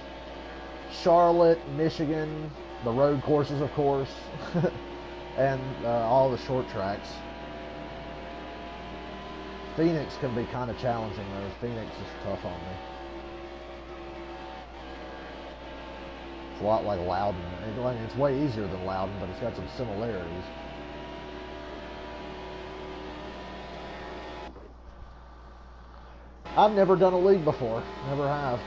Charlotte, Michigan, the road courses of course, and all the short tracks. Phoenix can be kind of challenging though. Phoenix is tough on me. It's a lot like Loudon. It's way easier than Loudon, but it's got some similarities. I've never done a league before. Never have.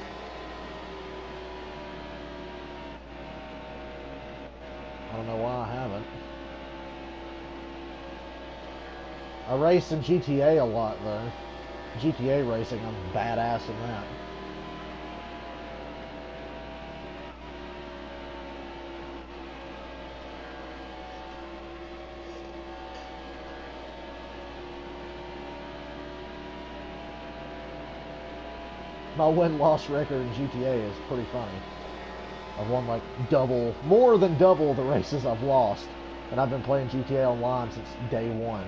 I don't know why I haven't. I race in GTA a lot though. GTA racing, I'm badass in that. My win-loss record in GTA is pretty funny. I've won like more than double the races I've lost. And I've been playing GTA Online since day one.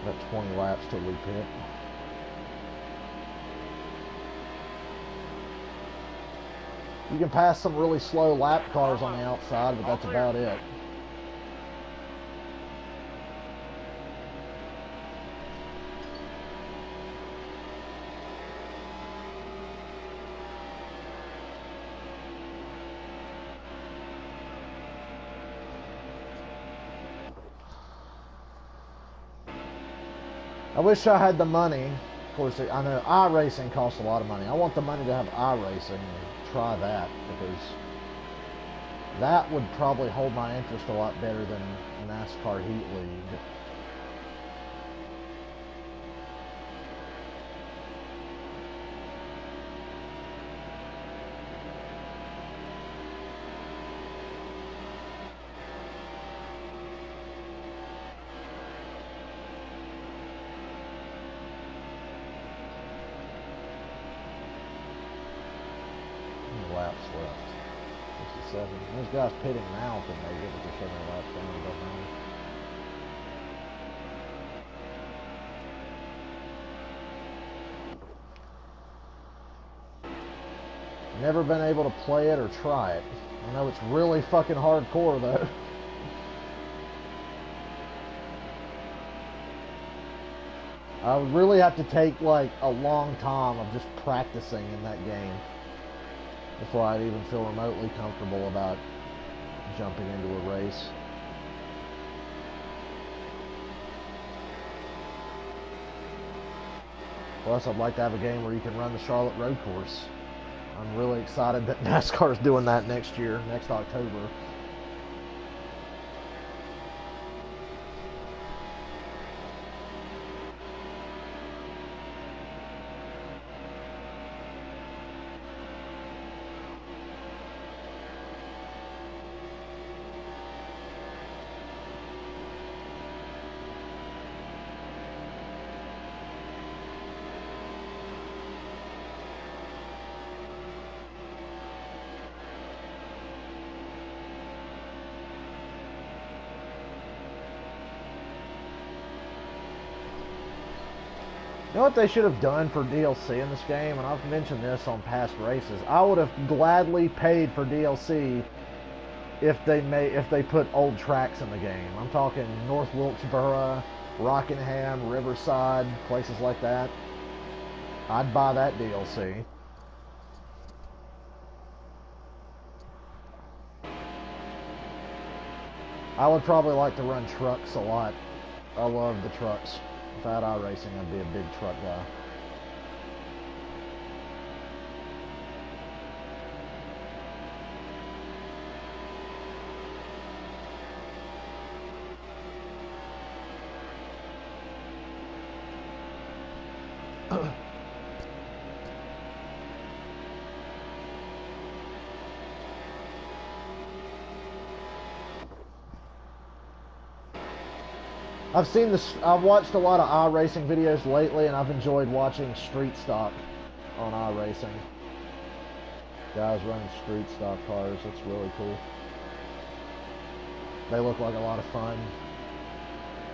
About 20 laps till we pit. You can pass some really slow lap cars on the outside, but that's about it. I wish I had the money. Of course, I know iRacing costs a lot of money. I want the money to have iRacing and try that, because that would probably hold my interest a lot better than NASCAR Heat League. Laps left. 67. Those guys pitting now can make it, but they're 7 laps down behind. Never been able to play it or try it. I know it's really fucking hardcore though. I would really have to take like a long time of just practicing in that game. before I'd even feel remotely comfortable about jumping into a race. Plus, I'd like to have a game where you can run the Charlotte Road Course. I'm really excited that NASCAR is doing that next year, next October. You know what they should have done for DLC in this game, and I've mentioned this on past races. I would have gladly paid for DLC if they put old tracks in the game. I'm talking North Wilkesboro, Rockingham, Riverside, places like that. I'd buy that DLC. I would probably like to run trucks a lot. I love the trucks. If I had iRacing, I'd be a big truck guy. I've watched a lot of iRacing videos lately, and I've enjoyed watching street stock on iRacing. Guys running street stock cars, that's really cool. They look like a lot of fun.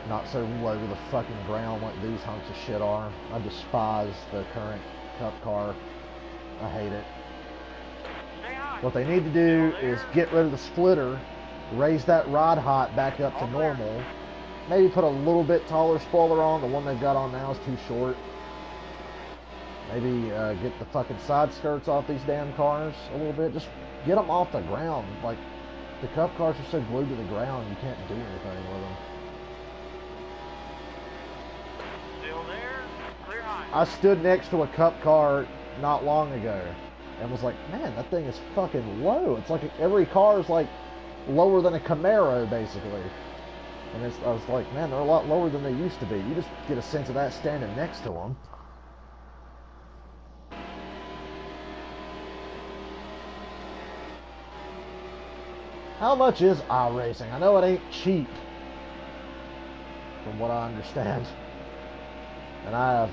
Not so low to the fucking ground like these hunks of shit are. I despise the current Cup car. I hate it. What they need to do is get rid of the splitter, raise that rod height back up to normal. Maybe put a little bit taller spoiler on. The one they've got on now is too short. Maybe get the fucking side skirts off these damn cars a little bit. Just get them off the ground. Like, the Cup cars are so glued to the ground, you can't do anything with them. Still there. Clear high. I stood next to a Cup car not long ago and was like, man, that thing is fucking low. It's like every car is like lower than a Camaro, basically. And I was like, man, they're a lot lower than they used to be. You just get a sense of that standing next to them. How much is iRacing? I know it ain't cheap, from what I understand. And I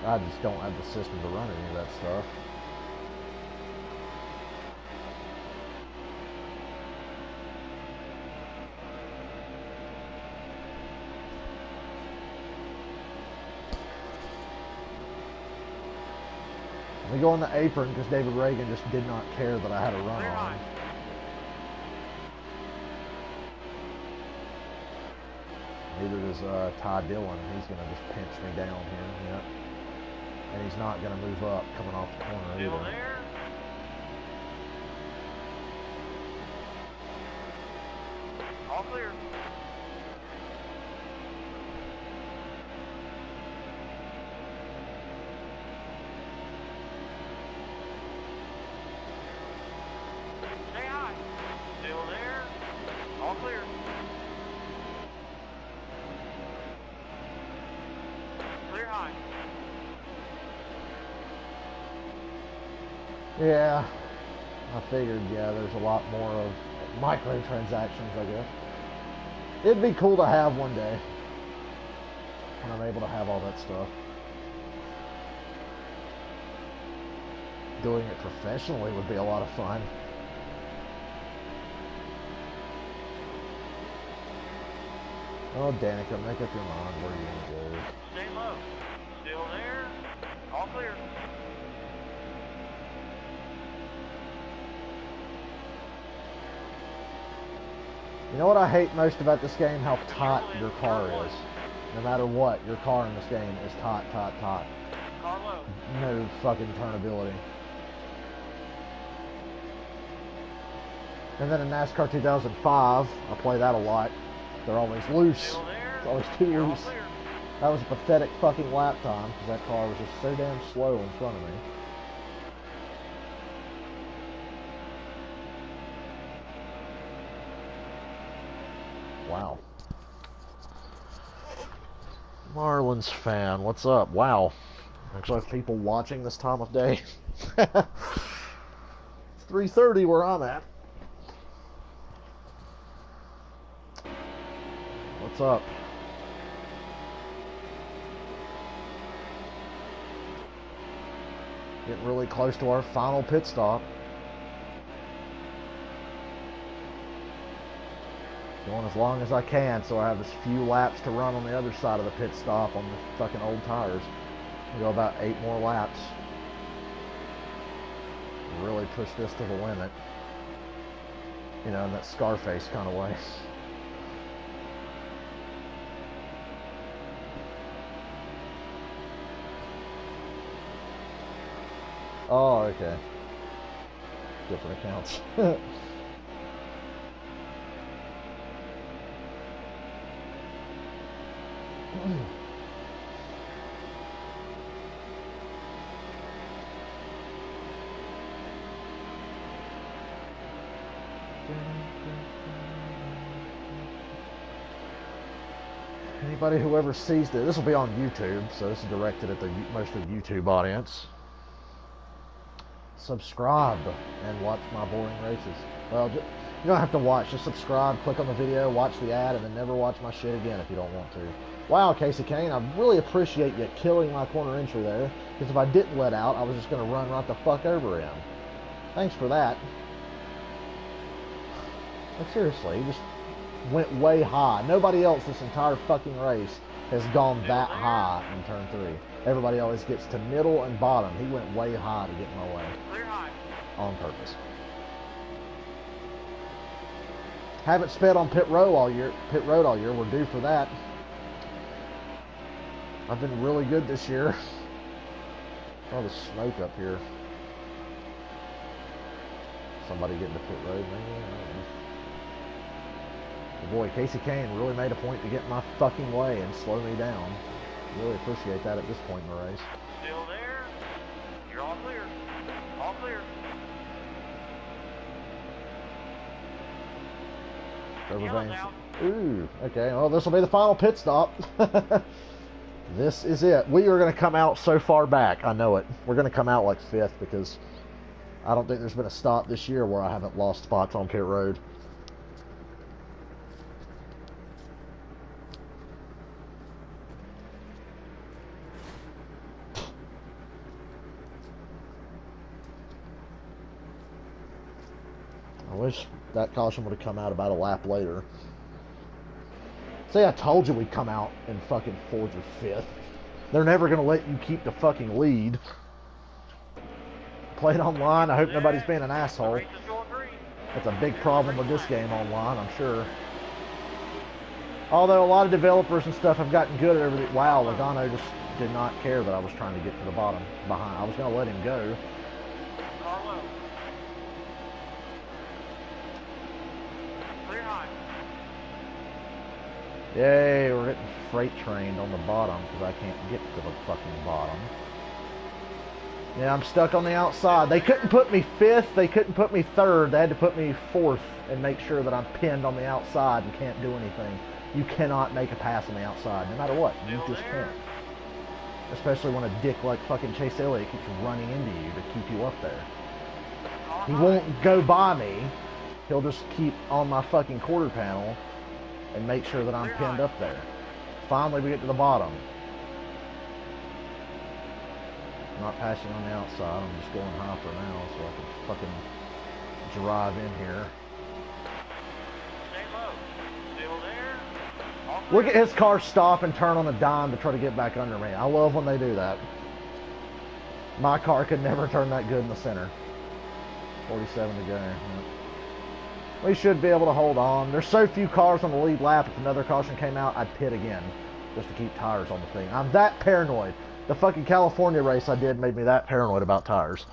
just don't have the system to run any of that stuff. Let me go on the apron because David Reagan just did not care that I had a run on him. Neither does Ty Dillon. He's going to just pinch me down here. Yep. And he's not going to move up coming off the corner Still either. there. All clear. Stay high. Still there. All clear. Clear high. Yeah, I figured, yeah, there's a lot more of microtransactions, I guess. It'd be cool to have one day when I'm able to have all that stuff. Doing it professionally would be a lot of fun. Oh, Danica, make up your mind where you're going to go. Stay low. Still there. All clear. You know what I hate most about this game? How tight your car is. No matter what, your car in this game is tight. Car low. No fucking turnability. And then in NASCAR 2005, I play that a lot. They're always loose. Still there. It's always too You're all loose. clear. That was a pathetic fucking lap time because that car was just so damn slow in front of me. Wow. Marlins fan, what's up? Wow. Actually, I have people watching this time of day. It's 3:30 where I'm at. What's up? Getting really close to our final pit stop. Going as long as I can so I have as few laps to run on the other side of the pit stop on the fucking old tires. I'll go about 8 more laps. Really push this to the limit. You know, in that Scarface kind of way. Oh, okay. Different accounts. Anybody who ever sees this will be on YouTube, so this is directed at the mostly YouTube audience. Subscribe and watch my boring races. Well, you don't have to watch. Just subscribe, click on the video, watch the ad, and then never watch my shit again if you don't want to. Wow, Casey Kane, I really appreciate you killing my corner entry there, because if I didn't let out, I was just going to run right the fuck over him. Thanks for that. Like, seriously, he just went way high. Nobody else this entire fucking race has gone that high in turn 3. Everybody always gets to middle and bottom. He went way high to get in my way. Clear high. On purpose. Haven't sped on pit road all year. We're due for that. I've been really good this year. All the smoke up here. Somebody getting to pit road, maybe? I don't know. Boy, Casey Kane really made a point to get in my fucking way and slow me down. Really appreciate that at this point in the race. Still there. You're all clear. All clear. Everything's... Ooh, okay. Well, this will be the final pit stop. This is it. We are going to come out so far back. I know it. We're going to come out like 5th because I don't think there's been a stop this year where I haven't lost spots on pit road. I wish that caution would have come out about a lap later. See, I told you we'd come out in fucking 4th or 5th. They're never going to let you keep the fucking lead. Play it online. I hope nobody's being an asshole. That's a big problem with this game online, I'm sure. Although a lot of developers and stuff have gotten good at everything. Wow, Logano just did not care that I was trying to get to the bottom behind. I was going to let him go. Yay, we're getting freight trained on the bottom because I can't get to the fucking bottom. Yeah, I'm stuck on the outside. They couldn't put me 5th. They couldn't put me 3rd. They had to put me 4th and make sure that I'm pinned on the outside and can't do anything. You cannot make a pass on the outside, no matter what. You just can't. Especially when a dick like fucking Chase Elliott keeps running into you to keep you up there. He won't go by me. He'll just keep on my fucking quarter panel and make sure that I'm pinned up there. Finally, we get to the bottom. I'm not passing on the outside. I'm just going high for now so I can fucking drive in here. Stay low. Still there. Look at his car stop and turn on a dime to try to get back under me. I love when they do that. My car could never turn that good in the center. 47 to go. We should be able to hold on. There's so few cars on the lead lap. If another caution came out, I'd pit again just to keep tires on the thing. I'm that paranoid. The fucking California race I did made me that paranoid about tires.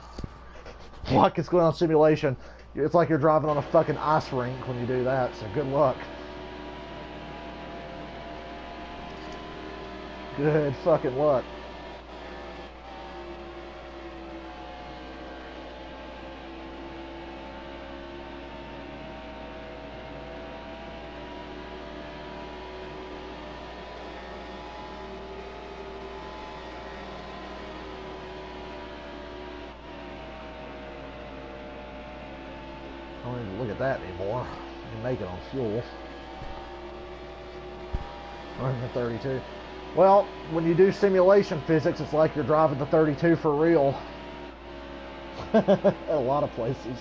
Luck is going on simulation. It's like you're driving on a fucking ice rink when you do that, so good luck. Good fucking luck. I don't even look at that anymore. You can make it on fuel. 132. Well, when you do simulation physics, it's like you're driving the 32 for real. At a lot of places.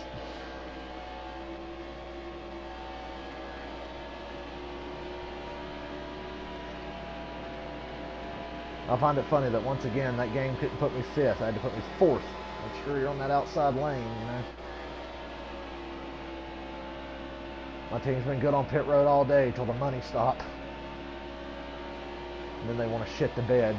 I find it funny that once again that game couldn't put me fifth. I had to put me fourth. Make sure you're on that outside lane, you know. My team's been good on pit road all day till the money stopped. And then they want to shit the bed.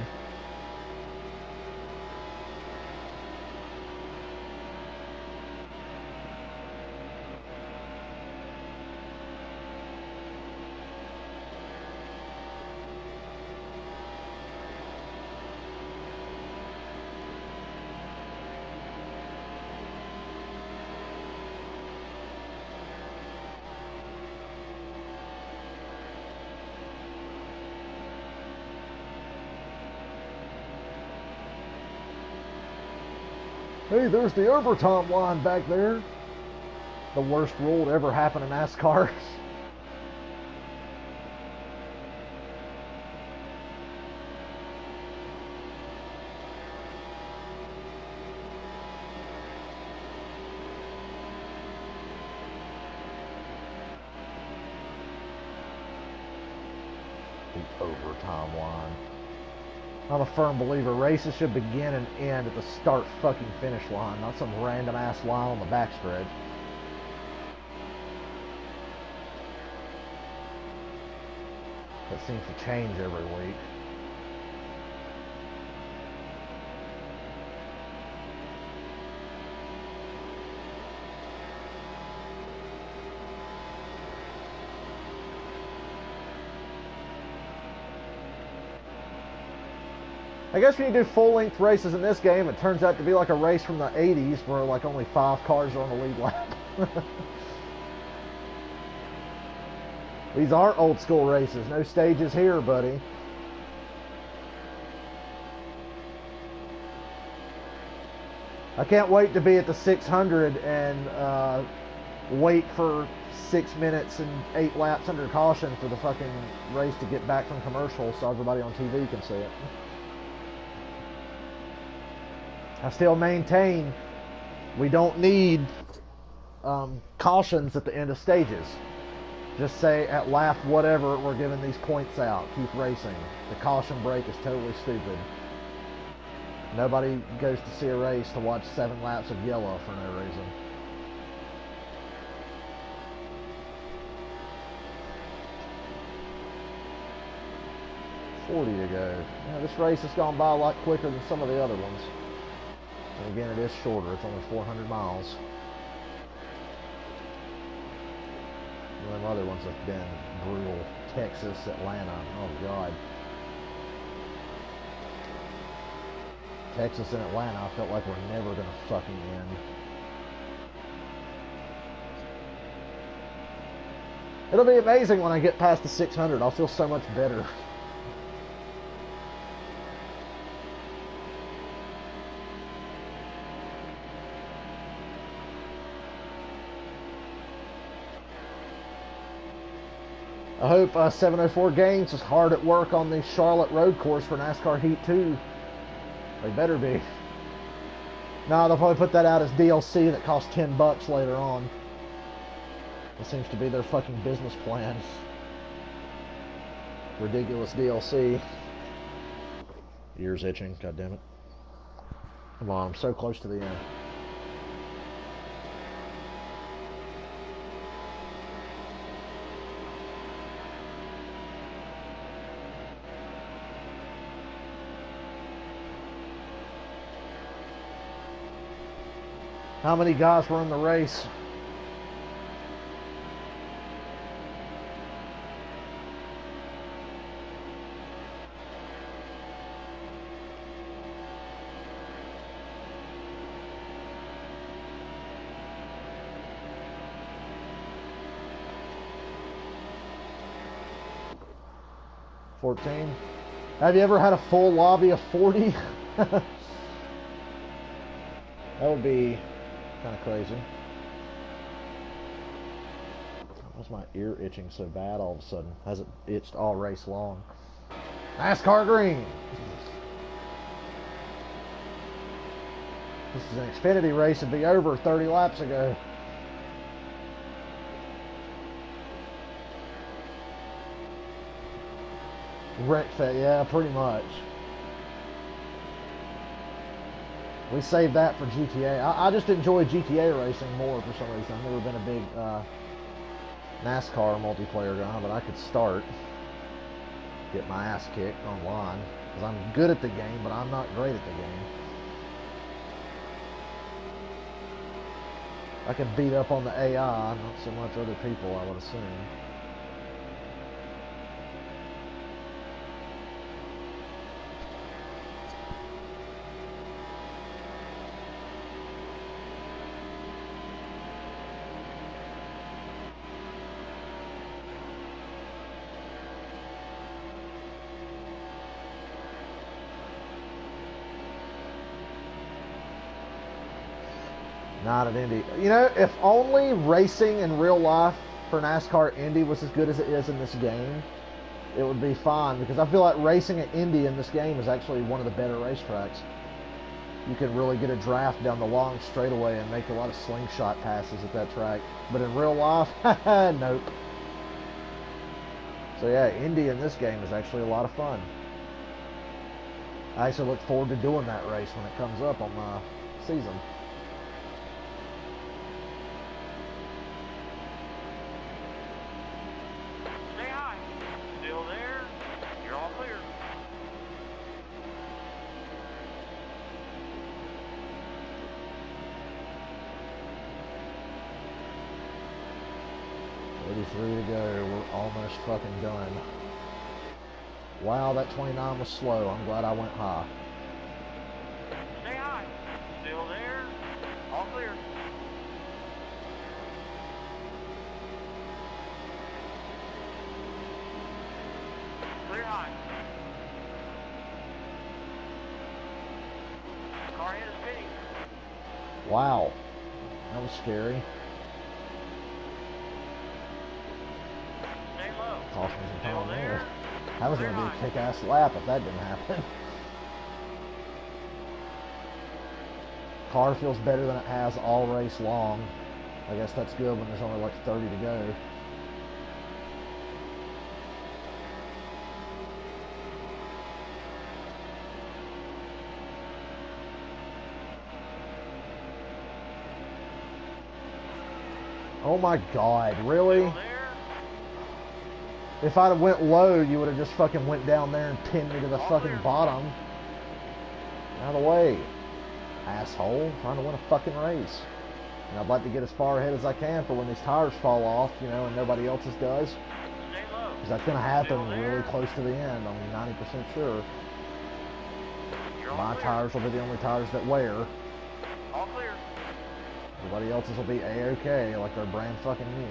Hey, there's the overtime line back there. The worst rule to ever happen in NASCAR. The overtime line. I'm a firm believer races should begin and end at the start fucking finish line, not some random ass line on the backstretch. That seems to change every week. I guess when you do full-length races in this game, it turns out to be like a race from the 80s where like only 5 cars are on the lead lap. These aren't old school races. No stages here, buddy. I can't wait to be at the 600 and wait for 6 minutes and 8 laps under caution for the fucking race to get back from commercial so everybody on TV can see it. I still maintain we don't need cautions at the end of stages. Just say at lap whatever we're giving these points out. Keep racing. The caution break is totally stupid. Nobody goes to see a race to watch 7 laps of yellow for no reason. $40 to go. Yeah, this race has gone by a lot quicker than some of the other ones. And again, it is shorter. It's only 400 miles. One of the other ones have been brutal. Texas, Atlanta. Oh, God. Texas and Atlanta, I felt like we're never going to fucking end. It'll be amazing when I get past the 600. I'll feel so much better. I hope 704 Games is hard at work on the Charlotte road course for NASCAR Heat 2. They better be. No, they'll probably put that out as DLC that costs $10 later on. That seems to be their fucking business plan. Ridiculous DLC. Ears itching, goddammit. Come on, I'm so close to the end. How many guys were in the race? Have you ever had a full lobby of 40? That would be kind of crazy. Why's my ear itching so bad all of a sudden? Hasn't itched all race long. NASCAR green! This is an Xfinity race. It'd be over 30 laps ago. Wreckfest, yeah, pretty much. We saved that for GTA. I just enjoy GTA racing more for some reason. I've never been a big NASCAR multiplayer guy, but I could start. Get my ass kicked online. Because I'm good at the game, but I'm not great at the game. I could beat up on the AI, not so much other people, I would assume. Not at Indy. You know, if only racing in real life for NASCAR Indy was as good as it is in this game, it would be fine. Because I feel like racing at Indy in this game is actually one of the better racetracks. You can really get a draft down the long straightaway and make a lot of slingshot passes at that track. But in real life, nope. So yeah, Indy in this game is actually a lot of fun. I actually look forward to doing that race when it comes up on my season. To go. We're almost fucking done. Wow, that 29 was slow. I'm glad I went high. Stay high. Still there. All clear. Clear high. Car hit is pitting. Wow. That was scary. Cost me some time there. That was going to be a kick-ass lap if that didn't happen. Car feels better than it has all race long. I guess that's good when there's only like 30 to go. Oh my God, really? If I'd have went low, you would have just fucking went down there and pinned me to the fucking bottom. Out of the way, asshole. I'm trying to win a fucking race. And I'd like to get as far ahead as I can for when these tires fall off, you know, and nobody else's does. Because that's going to happen really close to the end. I'm 90% sure. My tires will be the only tires that wear. All clear. Everybody else's will be A-OK, like they're brand fucking new.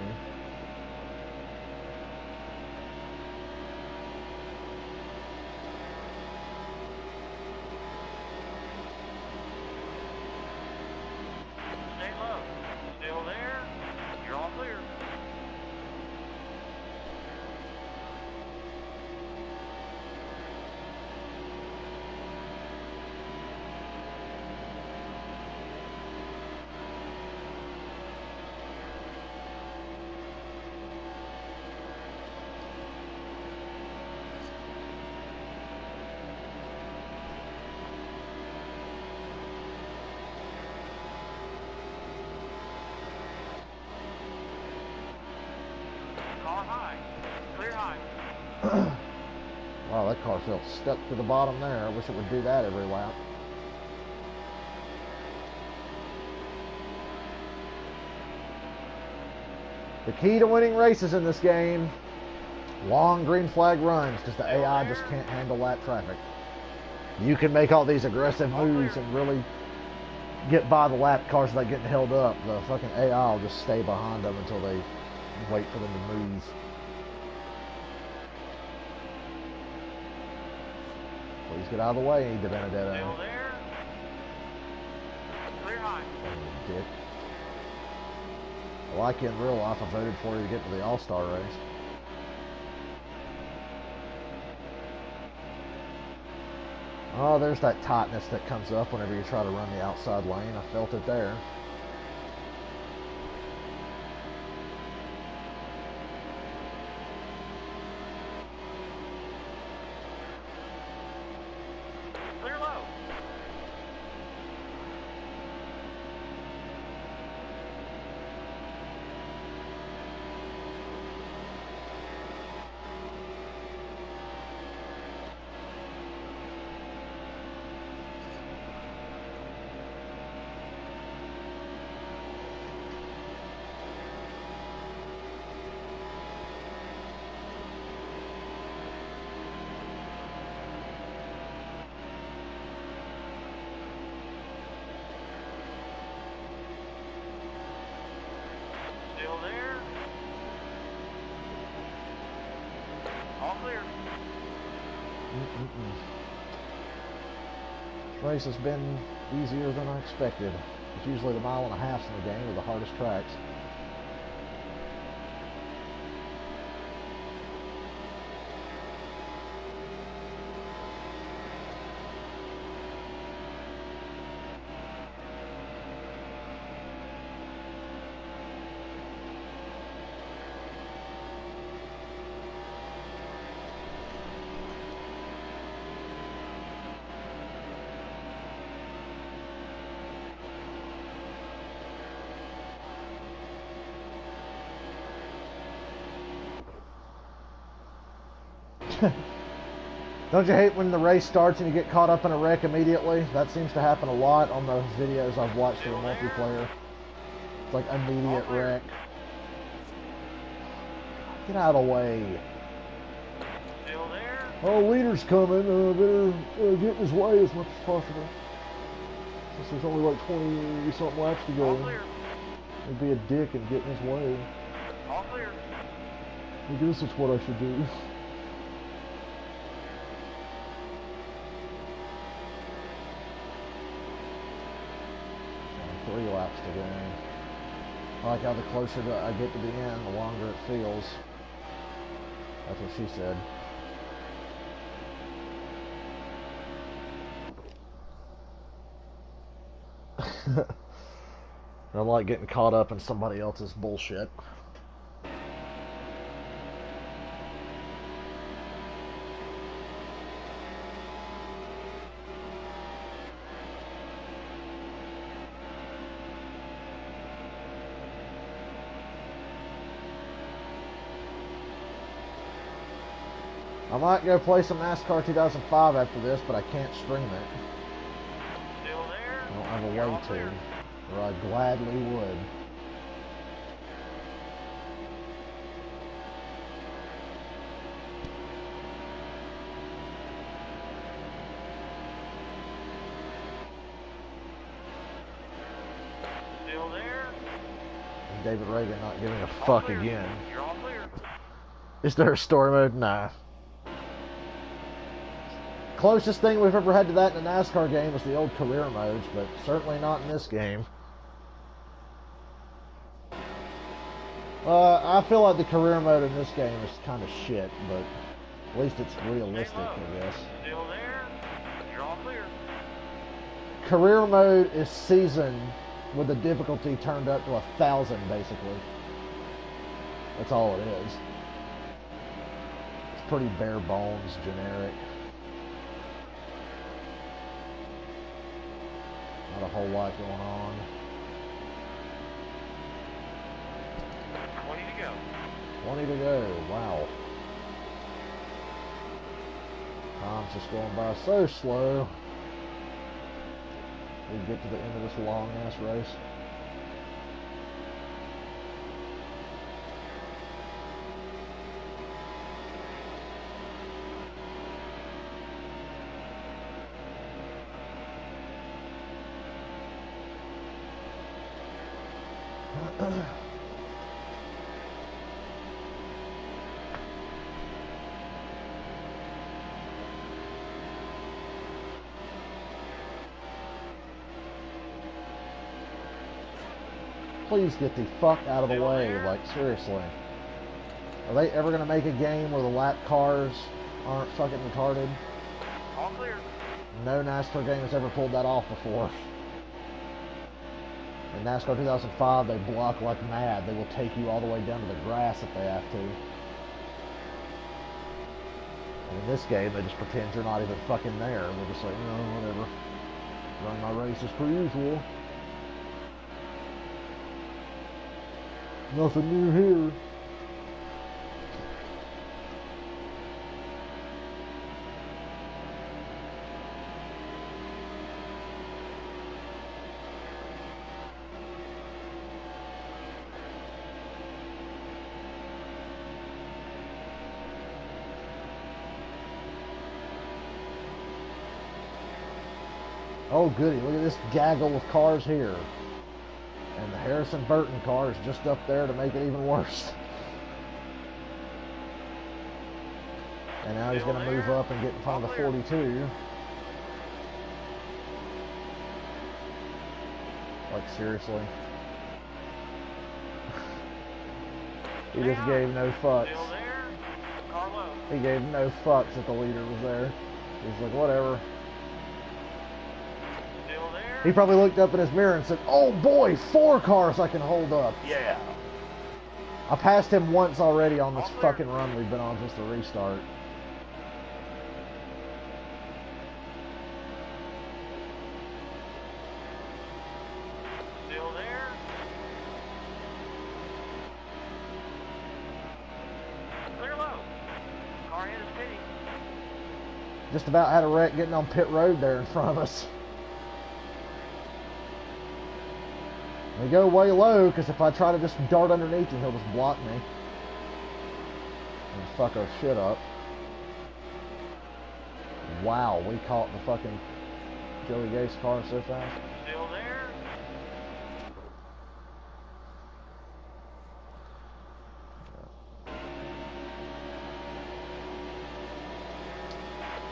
Wow, that car felt stuck to the bottom there. I wish it would do that every lap. The key to winning races in this game, long green flag runs, because the AI just can't handle that traffic. You can make all these aggressive moves and really get by the lap cars without getting held up. The fucking AI will just stay behind them until they wait for them to move. Please get out of the way, De Benedetto. Still there. Clear high. Dick. I like you in real life. I voted for you to get to the All-Star race. Oh, there's that tightness that comes up whenever you try to run the outside lane. I felt it there. Clear low. Still there. All clear. This race has been easier than I expected. It's usually the mile and a half in the game are the hardest tracks. Don't you hate when the race starts and you get caught up in a wreck immediately? That seems to happen a lot on the videos I've watched for the multiplayer. It's like immediate wreck. Get out of the way. Still there. Oh, leader's coming. Better get in his way as much as possible. Since there's only like 20-something laps to All go. clear. He'd be a dick and get in his way. All clear. I guess that's what I should do. 3 laps to go. I like how the closer I get to the end, the longer it feels. That's what she said. I like getting caught up in somebody else's bullshit. I might go play some NASCAR 2005 after this, but I can't stream it. Still there. I don't have a You're way all to, clear. or I gladly would. Still there. And David Reagan not giving a All fuck clear. again. You're all clear. Is there a story mode? Nah. Closest thing we've ever had to that in a NASCAR game was the old career modes, but certainly not in this game. I feel like the career mode in this game is kind of shit, but at least it's realistic, I guess. Still there. You're all clear. Career mode is seasoned with the difficulty turned up to 1,000, basically. That's all it is. It's pretty bare bones, generic. Not a whole lot going on. 20 to go. 20 to go. Wow. Time's just going by so slow. We get to the end of this long ass race. Please get the fuck out of the way, like seriously. Are they ever gonna make a game where the lap cars aren't fucking retarded? All clear. No NASCAR game has ever pulled that off before. In NASCAR 2005, they block like mad. They will take you all the way down to the grass if they have to. And in this game, they just pretend you're not even fucking there. They're just like, no, whatever. Run my races per usual. Nothing new here. Oh goody, look at this gaggle of cars here. And the Harrison Burton car is just up there to make it even worse. And now he's going to move up and get in front of the 42. Like, seriously. He just gave no fucks. He gave no fucks that the leader was there. He's like, whatever. He probably looked up in his mirror and said, oh boy, 4 cars I can hold up. Yeah. I passed him once already on this fucking run we've been on since the restart. Still there. Clear low. Car head is pitting. Just about had a wreck getting on pit road there in front of us. We go way low, because if I try to just dart underneath him, he'll just block me. And fuck our shit up. Wow, we caught the fucking Joey Gase car so fast. Still there.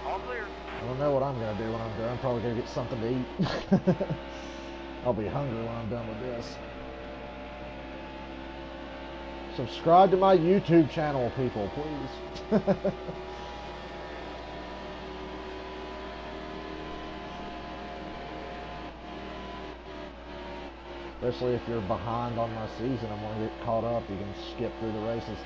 All clear. I don't know what I'm going to do when I'm done. I'm probably going to get something to eat. I'll be hungry when I'm done with this. Subscribe to my YouTube channel, people, please. Especially if you're behind on my season and want to get caught up, you can skip through the races.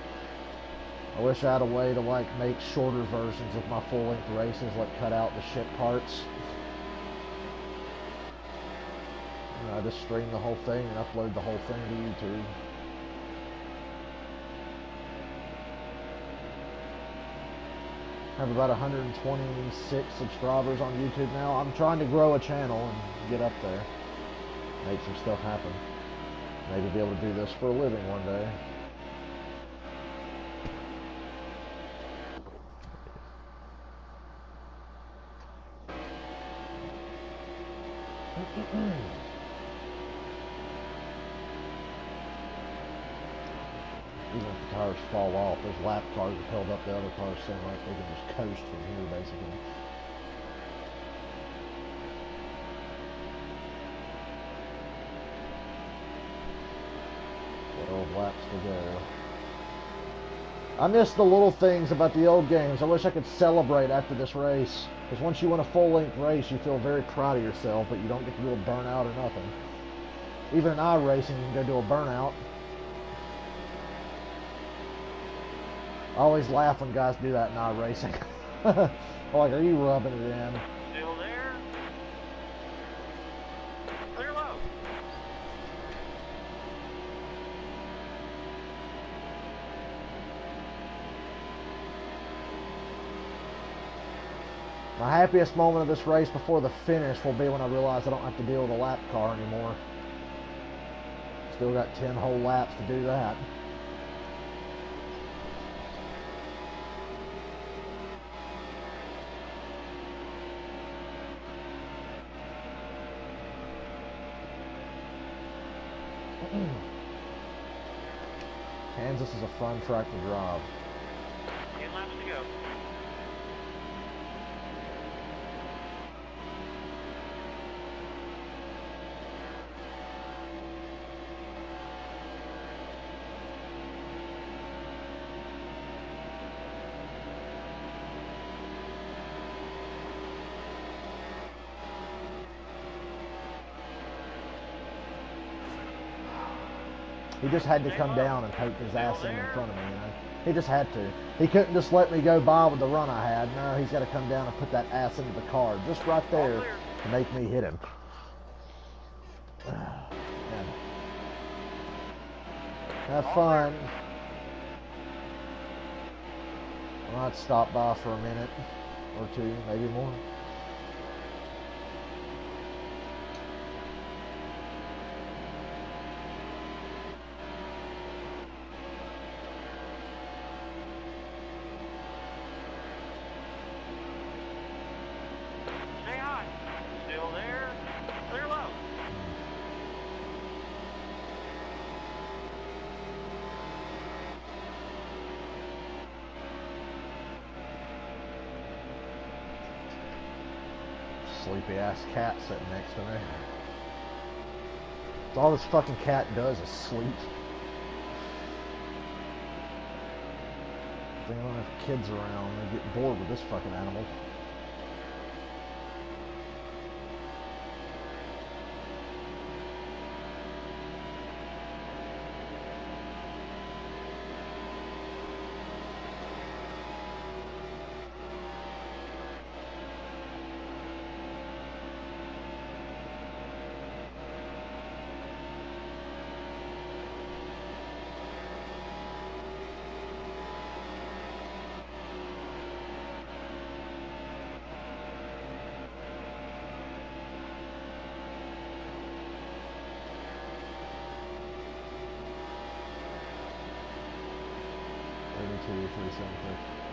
I wish I had a way to like make shorter versions of my full-length races, like cut out the shit parts. I just stream the whole thing and upload the whole thing to YouTube. I have about 126 subscribers on YouTube now. I'm trying to grow a channel and get up there. Make some stuff happen. Maybe be able to do this for a living one day. Even if the tires fall off, those lap cars have held up the other cars so much they can just coast from here, basically. 12 laps to go. I miss the little things about the old games. I wish I could celebrate after this race. Because once you win a full-length race, you feel very proud of yourself, but you don't get to do a burnout or nothing. Even in iRacing, you can go do a burnout. I always laugh when guys do that in iRacing. Like, are you rubbing it in? Still there. Clear low. My happiest moment of this race before the finish will be when I realize I don't have to deal with a lap car anymore. Still got 10 whole laps to do that. Kansas is a fun track to drive. 10 laps to go. He just had to come down and poke his ass in front of me, you know. He just had to. He couldn't just let me go by with the run I had. No, he's got to come down and put that ass into the car just right there to make me hit him. Man. Have fun. I might stop by for a minute or two, maybe more. Stay high. Still there. Clear low. Sleepy ass cat sitting next to me. All this fucking cat does is sleep. They don't have kids around. They get bored with this fucking animal.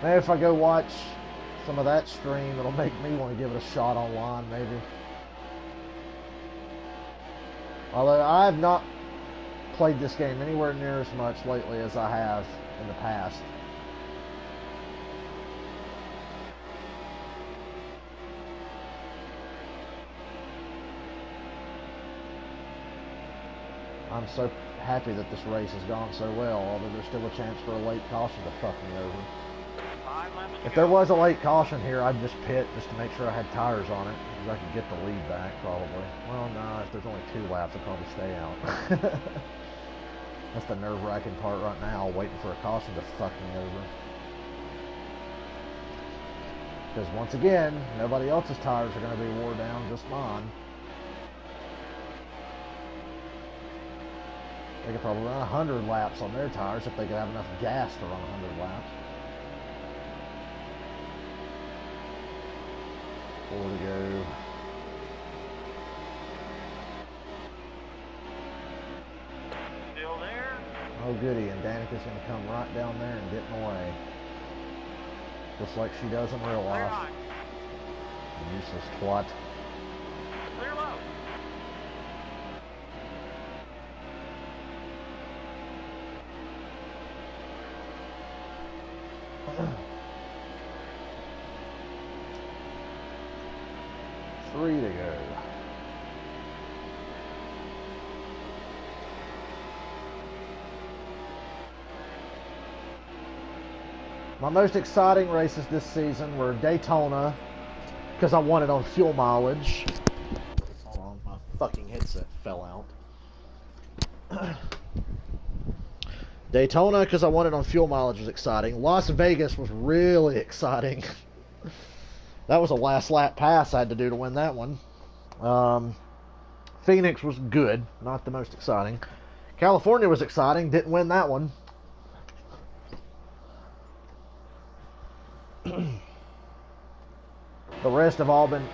Maybe if I go watch some of that stream, it'll make me want to give it a shot online, maybe. Although I have not played this game anywhere near as much lately as I have in the past. I'm so happy that this race has gone so well, although there's still a chance for a late caution to fuck me over. If there was a late caution here, I'd just pit just to make sure I had tires on it, because I could get the lead back, probably. Well, no, if there's only 2 laps, I'll probably stay out. That's the nerve-wracking part right now, waiting for a caution to fuck me over. Because once again, nobody else's tires are going to be wore down, just mine. They could probably run 100 laps on their tires if they could have enough gas to run 100 laps. 4 to go. Still there. Oh goody, and Danica's going to come right down there and get in the way. Just like she does in real life. Useless twat. Clear low. Three to go. My most exciting races this season were Daytona, because I won it on fuel mileage. Hold on, my fucking headset fell out. Daytona, because I won it on fuel mileage, was exciting. Las Vegas was really exciting. That was a last lap pass I had to do to win that one. Phoenix was good, not the most exciting. California was exciting, didn't win that one. The rest have all been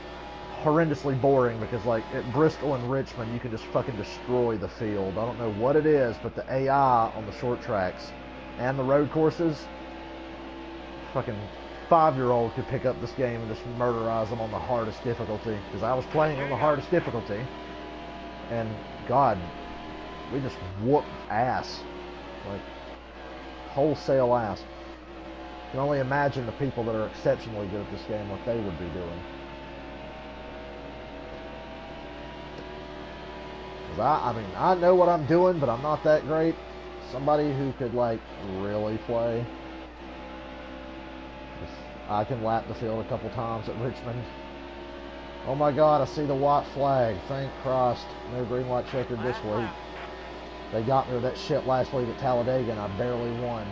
horrendously boring because, like, at Bristol and Richmond, you can just fucking destroy the field. I don't know what it is, but the AI on the short tracks and the road courses, fucking 5-year-old could pick up this game and just murderize them on the hardest difficulty, because I was playing on the hardest difficulty, and God, we just whooped ass. Like, wholesale ass. You can only imagine the people that are exceptionally good at this game what they would be doing. I mean, I know what I'm doing, but I'm not that great. Somebody who could, like, really play. I can lap the field a couple times at Richmond. Oh my God, I see the white flag. Thank Christ. No green, white checkered this week. They got me with that shit last week at Talladega, and I barely won.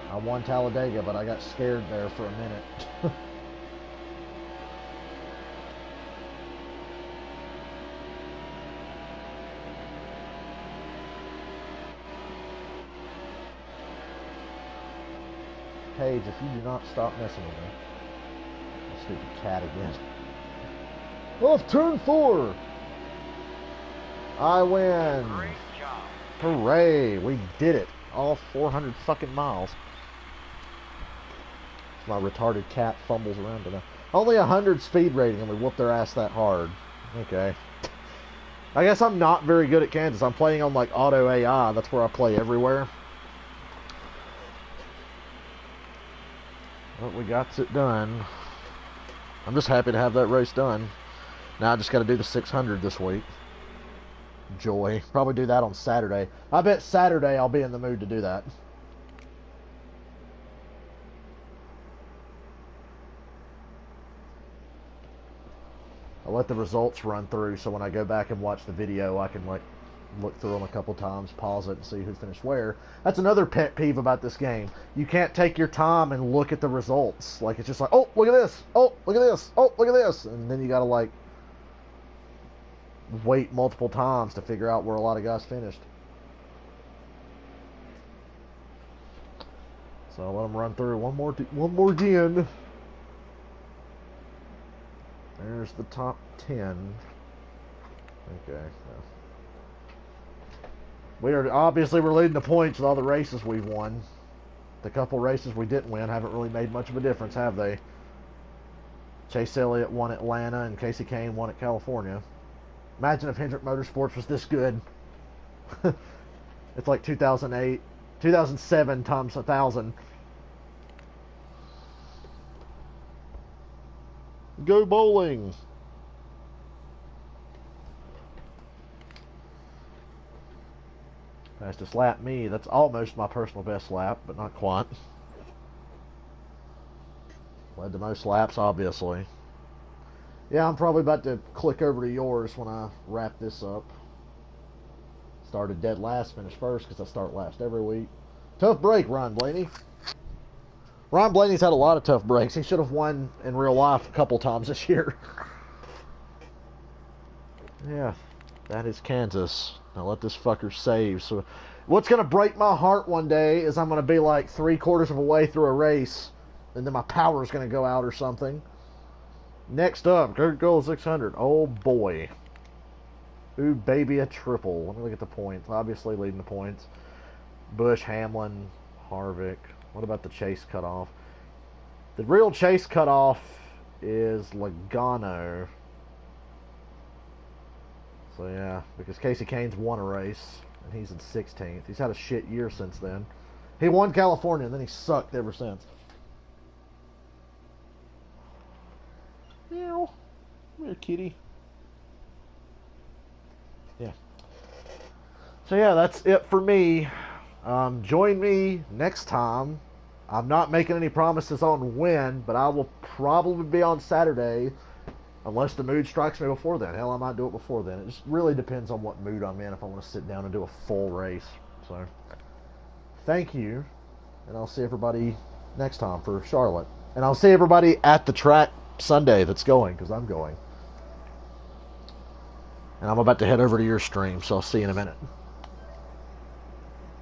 I won Talladega, but I got scared there for a minute. Paige, if you do not stop messing with me. Stupid cat again. Off turn 4! I win! Great job. Hooray! We did it! All 400 fucking miles. My retarded cat fumbles around today. Only 100 speed rating and we whooped their ass that hard. Okay. I guess I'm not very good at Kansas. I'm playing on like auto AI. That's where I play everywhere. But we got it done. I'm just happy to have that race done. Now I just got to do the 600 this week. Joy. Probably do that on Saturday. I bet Saturday I'll be in the mood to do that. I'll let the results run through so when I go back and watch the video I can like look through them a couple times, pause it and see who finished where. That's another pet peeve about this game. You can't take your time and look at the results. Like it's just like, oh, look at this. Oh, look at this. Oh, look at this. And then you got to like wait multiple times to figure out where a lot of guys finished. So I'll let them run through one more again. There's the top 10. Okay. We're leading the points with all the races we've won. The couple races we didn't win haven't really made much of a difference, have they? Chase Elliott won Atlanta and Casey Kane won at California. Imagine if Hendrick Motorsports was this good. It's like 2008, 2007 times 1,000. Go bowling. Fastest lap me. That's almost my personal best lap, but not quite. Led the most laps, obviously. Yeah, I'm probably about to click over to yours when I wrap this up. Started dead last, finished first because I start last every week. Tough break, Ron Blaney. Ron Blaney's had a lot of tough breaks. He should have won in real life a couple times this year. Yeah, that is Kansas. Now let this fucker save. So, what's going to break my heart one day is I'm going to be like 3/4 of a way through a race, and then my power is going to go out or something. Next up, Kurt Goal 600. Oh boy. Ooh, baby, a triple. Let me look at the points. Obviously leading the points. Busch, Hamlin, Harvick. What about the chase cutoff? The real chase cutoff is Logano. So yeah, because Casey Kane's won a race, and he's in 16th. He's had a shit year since then. He won California, and then he sucked ever since. Meow. Come here, kitty. Yeah. So yeah, that's it for me. Join me next time. I'm not making any promises on when, but I will probably be on Saturday, unless the mood strikes me before then. Hell, I might do it before then. It just really depends on what mood I'm in if I want to sit down and do a full race. So, thank you, and I'll see everybody next time for Charlotte. And I'll see everybody at the track Sunday that's going, because I'm going. And I'm about to head over to your stream, so I'll see you in a minute.